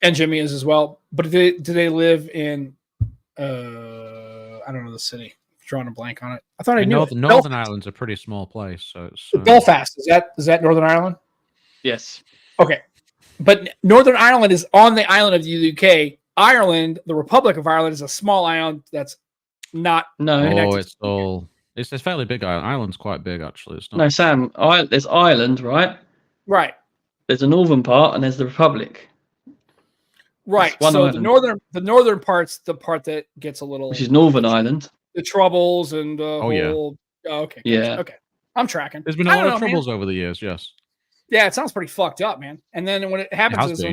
And Jimmy is as well. But do they live in? I don't know the city. Drawing a blank on it. I thought I knew. Northern Ireland's a pretty small place, so it's Belfast. Is that Northern Ireland? Yes. Okay, but Northern Ireland is on the island of the UK. Ireland, the Republic of Ireland, is a small island that's not. No, it's a fairly big island. Ireland's quite big, actually. It's not. No, Sam. There's Ireland, right? Right. There's the northern part, and there's the Republic. Right. So the northern part's the part that gets a little, which is Northern Ireland. The troubles and yeah. Okay. Yeah. Okay. I'm tracking. There's been a lot of troubles over the years. Yes. Yeah, it sounds pretty fucked up, man. And then when it happens is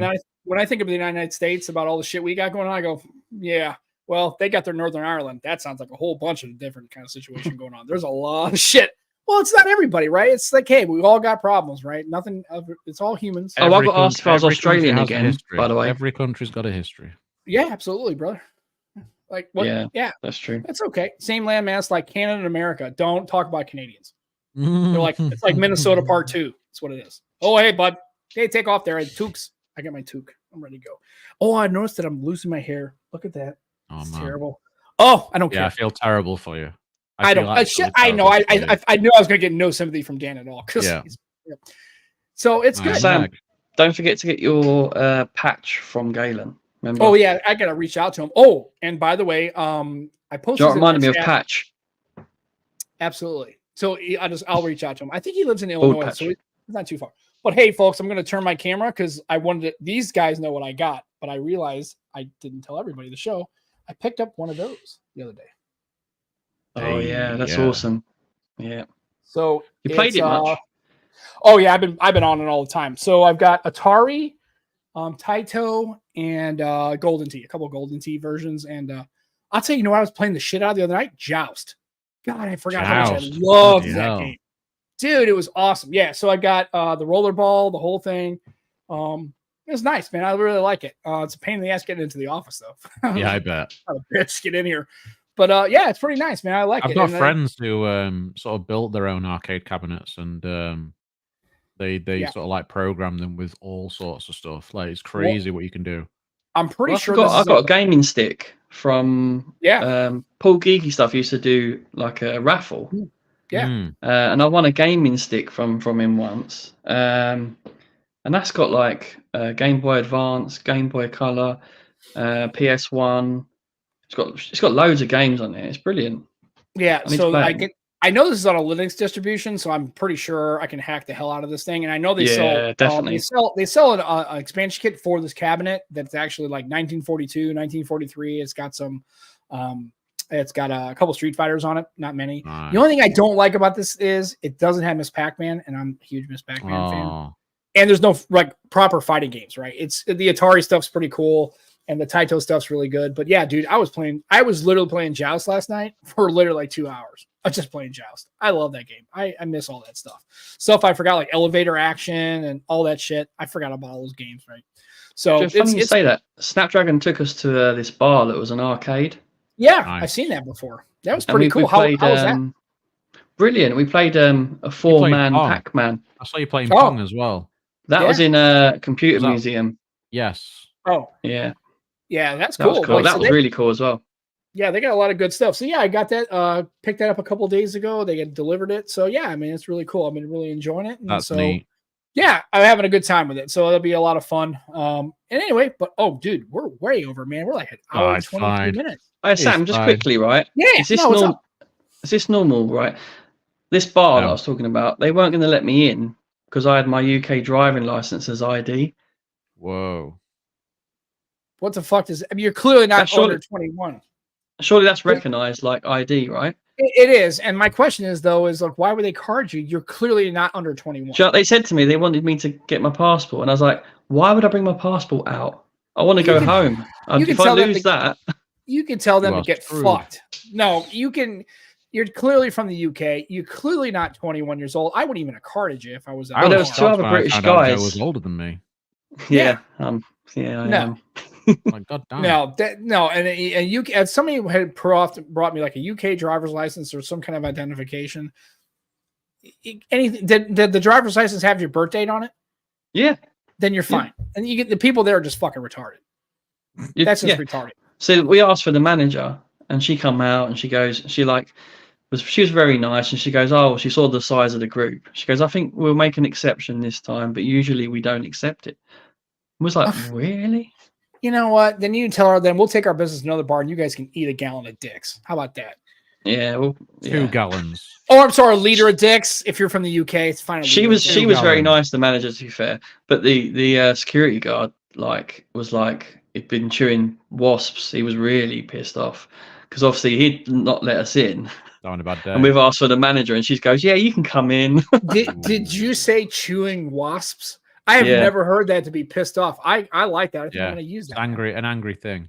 when I think of the United States about all the shit we got going on, I go, yeah, Well, they got their Northern Ireland. That sounds like a whole bunch of different kind of situation going on. There's a lot of shit. Well, it's not everybody, right? It's like, hey, we all got problems, right? Nothing. It's all humans. Oh, I got asked if I was Australian again, by the way. Every country's got a history. Yeah, absolutely, brother. Like, what? Yeah, that's true. That's okay. Same landmass like Canada and America. Don't talk about Canadians. They're like, it's like Minnesota Part 2. That's what it is. Oh, hey, bud. Hey, take off there. Toques. I got my toque. I'm ready to go. Oh, I noticed that I'm losing my hair. Look at that. Oh, it's man. Terrible. Oh, I don't care. I feel terrible for you. I don't. I know. I knew I was going to get no sympathy from Dan at all. Yeah. So it's good. Sam, don't forget to get your patch from Galen. Remember? Oh yeah, I gotta reach out to him. Oh, and by the way, I posted. Reminded me of Patch. Absolutely. So I'll reach out to him. I think he lives in Illinois, so it's not too far. But hey, folks, I'm gonna turn my camera because I wanted these guys know what I got, but I realized I didn't tell everybody the show. I picked up one of those the other day. Oh yeah, that's awesome. Yeah. So you played it much? Oh yeah, I've been on it all the time. So I've got Atari, Taito, and Golden Tee, a couple of Golden Tee versions. And I'll tell you, what I was playing the shit out of the other night? Joust. God, I forgot how much I loved that game. Dude, it was awesome. Yeah, so I got the rollerball, the whole thing. It was nice, man. I really like it. It's a pain in the ass getting into the office, though. Yeah, I bet. How a bitch get in here. But yeah, it's pretty nice, man. I like it. I've got friends who sort of built their own arcade cabinets, and they sort of like program them with all sorts of stuff. Like it's crazy what you can do. I'm pretty sure I got a gaming stick from Paul Geeky Stuff. Used to do like a raffle. Yeah. And I won a gaming stick from him once. And that's got like Game Boy Advance, Game Boy Color, PS1. It's got loads of games on it. It's brilliant. Yeah, so I know this is on a Linux distribution, so I'm pretty sure I can hack the hell out of this thing. And I know they sell definitely. They sell an expansion kit for this cabinet that's actually like 1942, 1943. It's got some it's got a couple Street Fighters on it, not many. Nice. The only thing I don't like about this is it doesn't have Miss Pac-Man, and I'm a huge Miss Pac-Man fan. And there's no like proper fighting games, right? It's the Atari stuff's pretty cool. And the Taito stuff's really good. But yeah, dude, I was literally playing Joust last night for literally like 2 hours. I was just playing Joust. I love that game. I miss all that stuff. Stuff I forgot, like elevator action and all that shit. I forgot about all those games, right? So it's funny you say that. Snapdragon took us to this bar that was an arcade. Yeah, nice. I've seen that before. That was pretty cool. How was that? Brilliant. We played a 4-man Pac-Man. I saw you playing Pong as well. That was in a computer museum. Yes. Oh. Yeah. Yeah, that's cool. That was, that was really cool as well. Yeah, they got a lot of good stuff. So yeah, I got that. Picked that up a couple of days ago. They had delivered it. So yeah, I mean, it's really cool. I've been really enjoying it. And that's neat. Yeah, I'm having a good time with it. So it'll be a lot of fun. And anyway, but dude, we're way over, man. We're like an hour and 23 minutes. Hey, Sam, just quickly, right? Yeah. Is this normal, right? This bar that I was talking about, they weren't going to let me in because I had my UK driving license as ID. Whoa. What the fuck is? I mean, you're clearly not under 21. Surely that's recognized like ID, right? It is. And my question is, though, like, why would they card you? You're clearly not under 21. They said to me they wanted me to get my passport, and I was like, why would I bring my passport out? I want to go home. If I lose that, you can tell them to get fucked. No, you can. You're clearly from the UK. You're clearly not 21 years old. I wouldn't even have carded you if I was. There was 2 other British guys. Who was older than me. Yeah. I am. My God damn. No, and you as somebody who had brought me like a UK driver's license or some kind of identification. Anything? Did the driver's license have your birth date on it? Yeah. Then you're fine. And you get the people there are just fucking retarded. That's just retarded. So we asked for the manager, and she come out and she goes, she was very nice, and she goes, oh, she saw the size of the group. She goes, I think we'll make an exception this time, but usually we don't accept it. I was like, really? You know what? Then you tell her, then we'll take our business to another bar and you guys can eat a gallon of dicks. How about that? Yeah. Well, 2 gallons. Oh, I'm sorry. A liter of dicks. If you're from the UK, it's fine. She was very nice, the manager, to be fair. But the security guard was he'd been chewing wasps. He was really pissed off because obviously he'd not let us in. On a bad day. And we've asked for the manager and she goes, yeah, you can come in. Did you say chewing wasps? I have never heard that to be pissed off. I like that. I think I'm going to use that. An angry thing.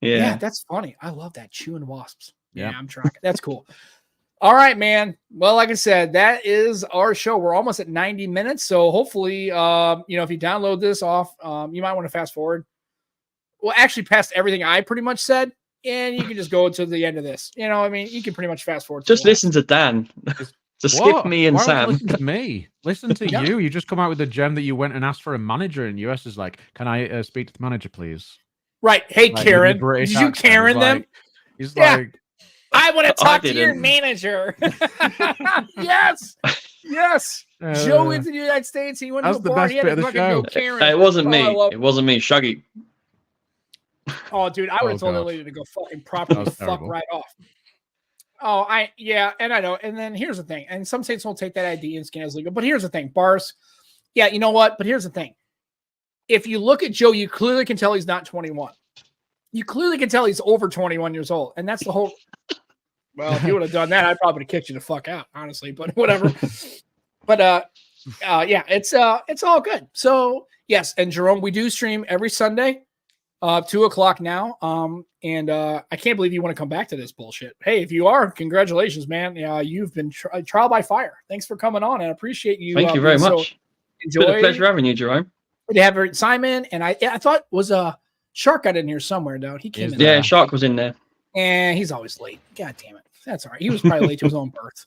Yeah. that's funny. I love that, chewing wasps. Yeah. Yeah, I'm tracking. That's cool. All right, man. Well, like I said, that is our show. We're almost at 90 minutes. So hopefully, if you download this off, you might want to fast forward. Well, actually past everything I pretty much said, and you can just go to the end of this. You can pretty much fast forward. Just listen to Dan. Just skip me and Why Sam. Listen to me. Listen to you. You just come out with a gem that you went and asked for a manager, and US is like, "Can I speak to the manager, please?" Right. Hey, like, Karen. Did you Karen them? He's like, I want to talk to your manager. Yes. Joe went to the United States. He went to a bar. He had to fucking go Karen. It wasn't me. It wasn't me. Shuggy. Oh, dude, I would have told that lady to go fucking properly fuck right off. Oh, and I know. And then here's the thing. And some states won't take that ID and scan as legal. But here's the thing. Bars. Yeah, you know what? But here's the thing. If you look at Joe, you clearly can tell he's not 21. You clearly can tell he's over 21 years old. And that's the whole. Well, if you would have done that, I'd probably have kicked you the fuck out, honestly. But whatever. But it's all good. So yes, and Jerome, we do stream every Sunday, 2:00 now. And I can't believe you want to come back to this bullshit. Hey, if you are, congratulations, man. You've been trial by fire. Thanks for coming on. I appreciate you. Thank you very much. It's been a pleasure having you, Jerome. To have Simon, and I thought was Shark got in here somewhere, though. He came in. Yeah, Shark was in there. And he's always late. God damn it. That's all right. He was probably late to his own birth.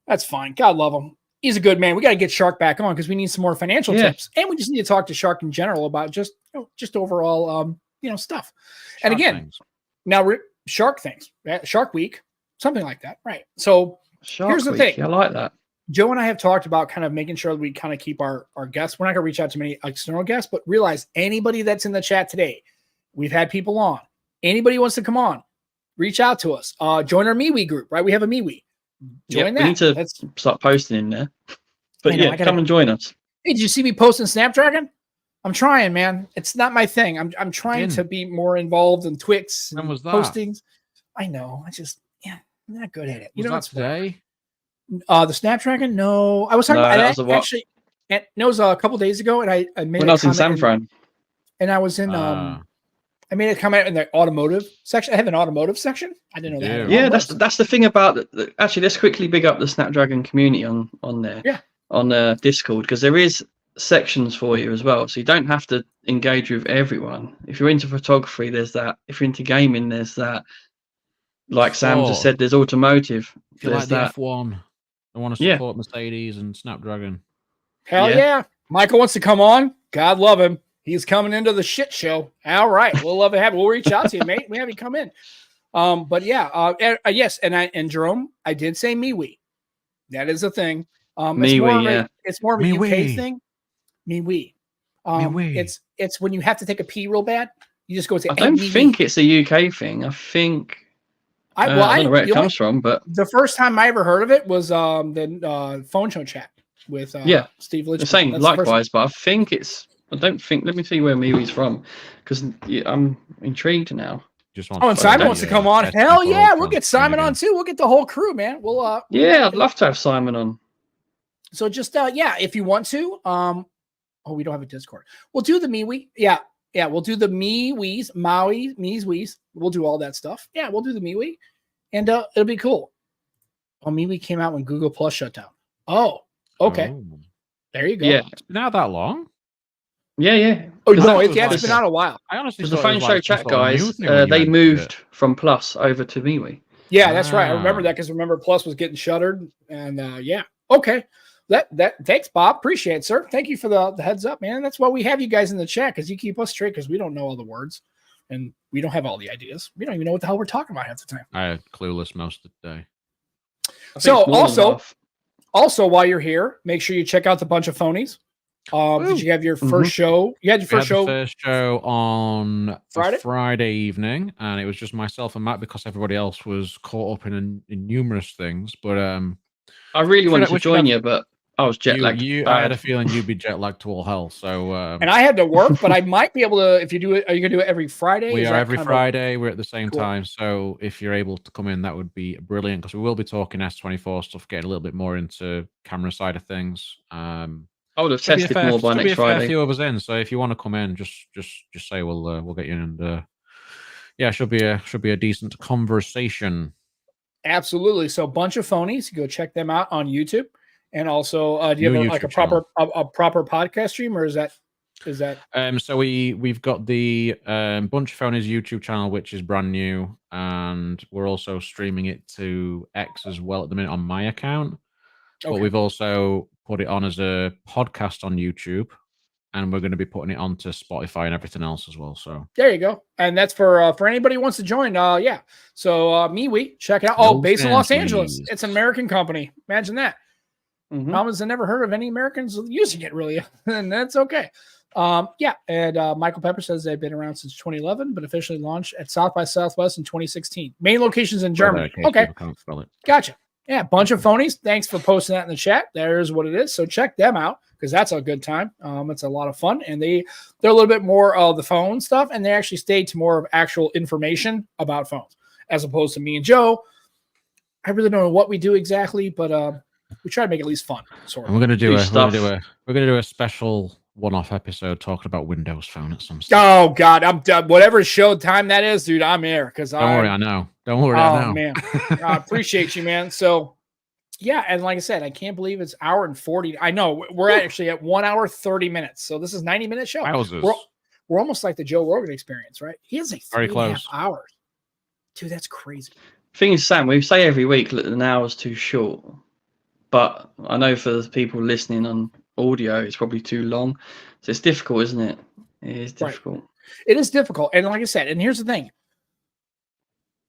That's fine. God love him. He's a good man. We got to get Shark back on because we need some more financial tips. And we just need to talk to Shark in general about just overall, stuff. Shark and again, things. Now Shark things, Shark Week, something like that. Right. So here's the thing. I like that. Joe and I have talked about kind of making sure that we kind of keep our guests. We're not going to reach out to many external guests, but realize anybody that's in the chat today, we've had people on. Anybody who wants to come on, reach out to us. Join our MeWe group, right? We have a MeWe. Join that. We need to start posting in there. But come and join us. Hey, did you see me posting Snapdragon? I'm trying, man. It's not my thing. I'm trying to be more involved in Twix and postings. I know. I'm not good at it. Was that today? The Snapdragon? No. I was talking about it actually. And it was a couple days ago, and I made when I was in San Fran. And I was in I made a comment in the automotive section. I have an automotive section. I didn't know that. Yeah, that's the thing about actually, let's quickly big up the Snapdragon community on there. Yeah. On Discord, because there is sections for you as well. So you don't have to engage with everyone. If you're into photography, there's that. If you're into gaming, there's that. Like Sam just said, there's automotive. If you like the F1, I want to support Mercedes and Snapdragon. Hell yeah. Michael wants to come on. God love him. He's coming into the shit show. All right. We'll love to have you. We'll reach out to you, mate. We have you come in. But yeah, yes. And Jerome, I did say MeWe. That is a thing. It's more of a UK thing. MeWe. It's when you have to take a pee real bad. You just go to. I don't think it's a UK thing. I think. I don't know where it comes from, but the first time I ever heard of it was the phone show chat with Steve Litchfield. The same, likewise, but I think it's. I don't think. Let me see where MeWe's from, because I'm intrigued now. And Simon wants to come on. Hell yeah, we'll get Simon on too. We'll get the whole crew, man. We'll I'd love to have Simon on. So just if you want to. We don't have a Discord. We'll do the MeWe. Yeah, we'll do the MeWe's, Maui, MeWe's. We'll do all that stuff. Yeah, we'll do the MeWe, and it'll be cool. Oh, MeWe came out when Google Plus shut down. Oh, okay. Oh. There you go. Yeah, it's been out that long. Yeah. Oh no, it's been out a while. I honestly the phone show chat guys, they moved from Plus over to MeWe. Yeah, that's right. I remember that because Plus was getting shuttered, and okay. That thanks, Bob. Appreciate it, sir. Thank you for the heads up, man. That's why we have you guys in the chat, because you keep us straight, because we don't know all the words and we don't have all the ideas. We don't even know what the hell we're talking about half the time. I had clueless most of the day. So also while you're here, make sure you check out the bunch of Phoneys. Did you have your first show? You had your first show. First show on Friday evening, and it was just myself and Matt because everybody else was caught up in numerous things. But I really wanted to join you, but I was jet lagged. I had a feeling you'd be jet lagged to all hell. So and I had to work, but I might be able to. If you do it, are you gonna do it every Friday? We are every Friday. We're at the same time. So if you're able to come in, that would be brilliant, because we will be talking S24 stuff, getting a little bit more into camera side of things. I would have tested more by next Friday. A few of us in, so if you want to come in, just say we'll get you in, and yeah, should be a decent conversation. Absolutely. So bunch of phonies. Go check them out on YouTube. And also, do you New have like a YouTube channel. proper podcast stream, or is that? So we've got the Bunch of Phoneys YouTube channel, which is brand new, and we're also streaming it to X as well at the minute on my account. Okay. But we've also put it on as a podcast on YouTube, and we're going to be putting it onto Spotify and everything else as well. So there you go, and that's for anybody who wants to join. Yeah. So MeWe, check it out. Oh, based in Los Angeles. It's an American company. Imagine that. Problems I never heard of any Americans using it really, and that's okay. Yeah, and Michael Pepper says they've been around since 2011, but officially launched at South by Southwest in 2016. Main locations in Germany. Okay, can't spell it. Gotcha. Yeah, bunch of phonies. Thanks for posting that in the chat. There's what it is. So check them out because that's a good time. It's a lot of fun, and they're a little bit more of the phone stuff, and they actually stay to more of actual information about phones as opposed to me and Joe. I really don't know what we do exactly, but we try to make it at least fun. Sort of. And we're gonna do a special one-off episode talking about Windows Phone at some stage. Oh God, I'm done. Whatever show time that is, dude, I'm here because don't worry, I know. Don't worry, I know. Man, I appreciate you, man. So yeah, and like I said, I can't believe it's hour and 40. I know we're actually at 1 hour 30 minutes. So this is 90-minute show. We're almost like the Joe Rogan Experience, right? He has like 3.5 hours. Dude, that's crazy. Thing is, Sam, we say every week that an hour's too short. But I know for the people listening on audio, it's probably too long. So it's difficult, isn't it? It is difficult. Right. It is difficult. And like I said, and here's the thing.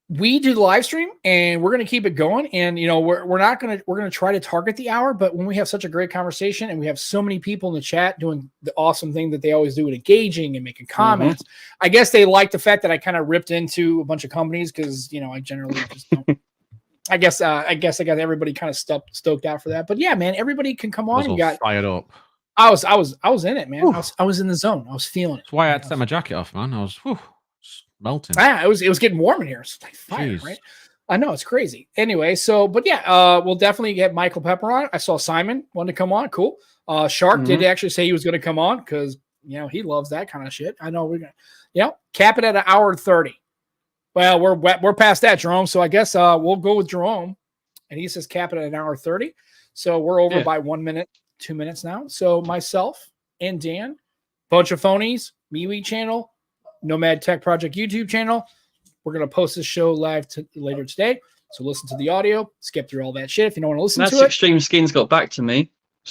We do the live stream and we're going to keep it going. And, we're going to try to target the hour. But when we have such a great conversation and we have so many people in the chat doing the awesome thing that they always do and engaging and making comments, I guess they like the fact that I kind of ripped into a bunch of companies because, I generally just don't. I guess I got everybody kind of stoked out for that. But yeah, man, everybody can come on and got fired up. I was in it, man. I was in the zone. I was feeling it. That's why I had to take my jacket off, man. I was melting. Yeah, it was getting warm in here. It's like fire, right? I know it's crazy. Anyway, but yeah, we'll definitely get Michael Pepper on. I saw Simon wanted to come on. Cool. Shark did actually say he was going to come on because he loves that kind of shit. I know we're gonna cap it at 1 hour and 30. Well, we're past that, Jerome. So I guess we'll go with Jerome, and he says cap it at 1 hour 30. So we're over by 1 minute, 2 minutes now. So myself and Dan, bunch of phonies, MeWe channel, Nomad Tech Project YouTube channel. We're gonna post this show live later today. So listen to the audio, skip through all that shit if you don't want to listen to it. Extreme Skins got back to me.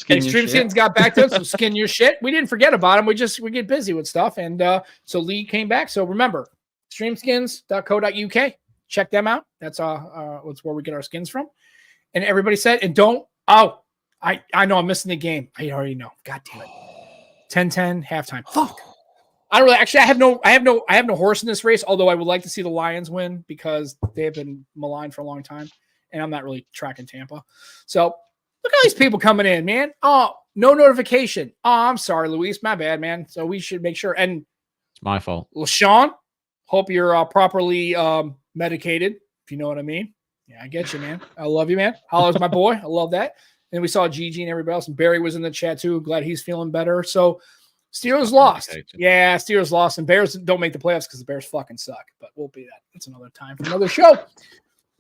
Extreme Skins got back to us. So skin your shit. We didn't forget about him. We get busy with stuff, and so Lee came back. So remember. Streamskins.co.uk. Check them out. That's where we get our skins from. And everybody said, and don't. Oh, I know I'm missing the game. I already know. God damn it. 10-10 halftime. Fuck. I don't really. Actually, I have no horse in this race. Although I would like to see the Lions win because they have been maligned for a long time, and I'm not really tracking Tampa. So look at all these people coming in, man. Oh, no notification. Oh, I'm sorry, Luis. My bad, man. So we should make sure. And it's my fault. Well, Sean. Hope you're properly medicated, if you know what I mean. Yeah, I get you, man. I love you, man. Holler's my boy. I love that. And we saw Gigi and everybody else. And Barry was in the chat, too. Glad he's feeling better. So, Steelers lost. Yeah, Steelers lost. And Bears don't make the playoffs because the Bears fucking suck. But we'll be that. It's another time for another show.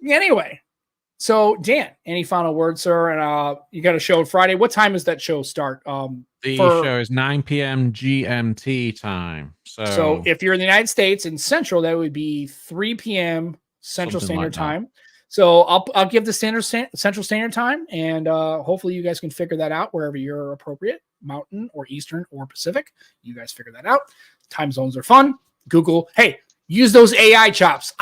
Anyway, so, Dan, any final words, sir? And you got a show Friday. What time does that show start? The show is 9 p.m. GMT time. So if you're in the United States and Central, that would be 3 p.m. Central Standard Time. So I'll give the Central Standard Time, and hopefully you guys can figure that out wherever you're appropriate, Mountain or Eastern or Pacific. You guys figure that out. Time zones are fun. Google, hey, use those AI chops.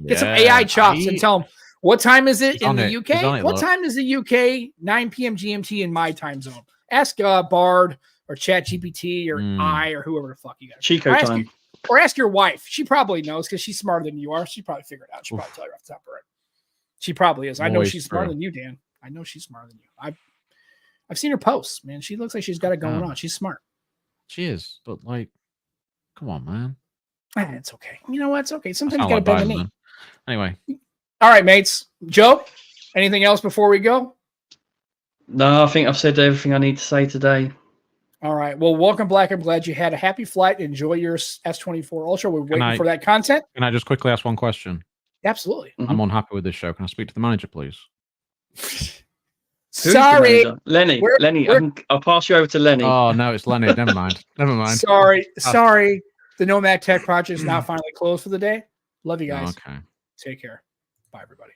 Get some AI chops and tell them, what time is it in the UK? What time is the UK? 9 p.m. GMT in my time zone. Ask Bard or ChatGPT or or whoever the fuck you got. Chico time. Or ask your wife. She probably knows because she's smarter than you are. She probably figured it out. She'll probably tell you off the top of her. She probably is. I know she's smarter than you, Dan. I know she's smarter than you. I've seen her posts, man. She looks like she's got it going on. She's smart. She is, but come on, man. It's okay. You know what? It's okay. Sometimes you got to bend the knee. Anyway. All right, mates. Joe, anything else before we go? No, I think I've said everything I need to say today. All right. Well, welcome, Black. I'm glad you had a happy flight. Enjoy your S24 Ultra. We're waiting for that content. Can I just quickly ask one question? Absolutely. Mhm. I'm unhappy with this show. Can I speak to the manager, please? Who's Sorry, the manager? Lenny. We're- Lenny, we're- I'll pass you over to Lenny. Oh no, it's Lenny. Never mind. Never mind. sorry. The Nomad Tech project is now finally closed for the day. Love you guys. Okay. Take care. Bye, everybody.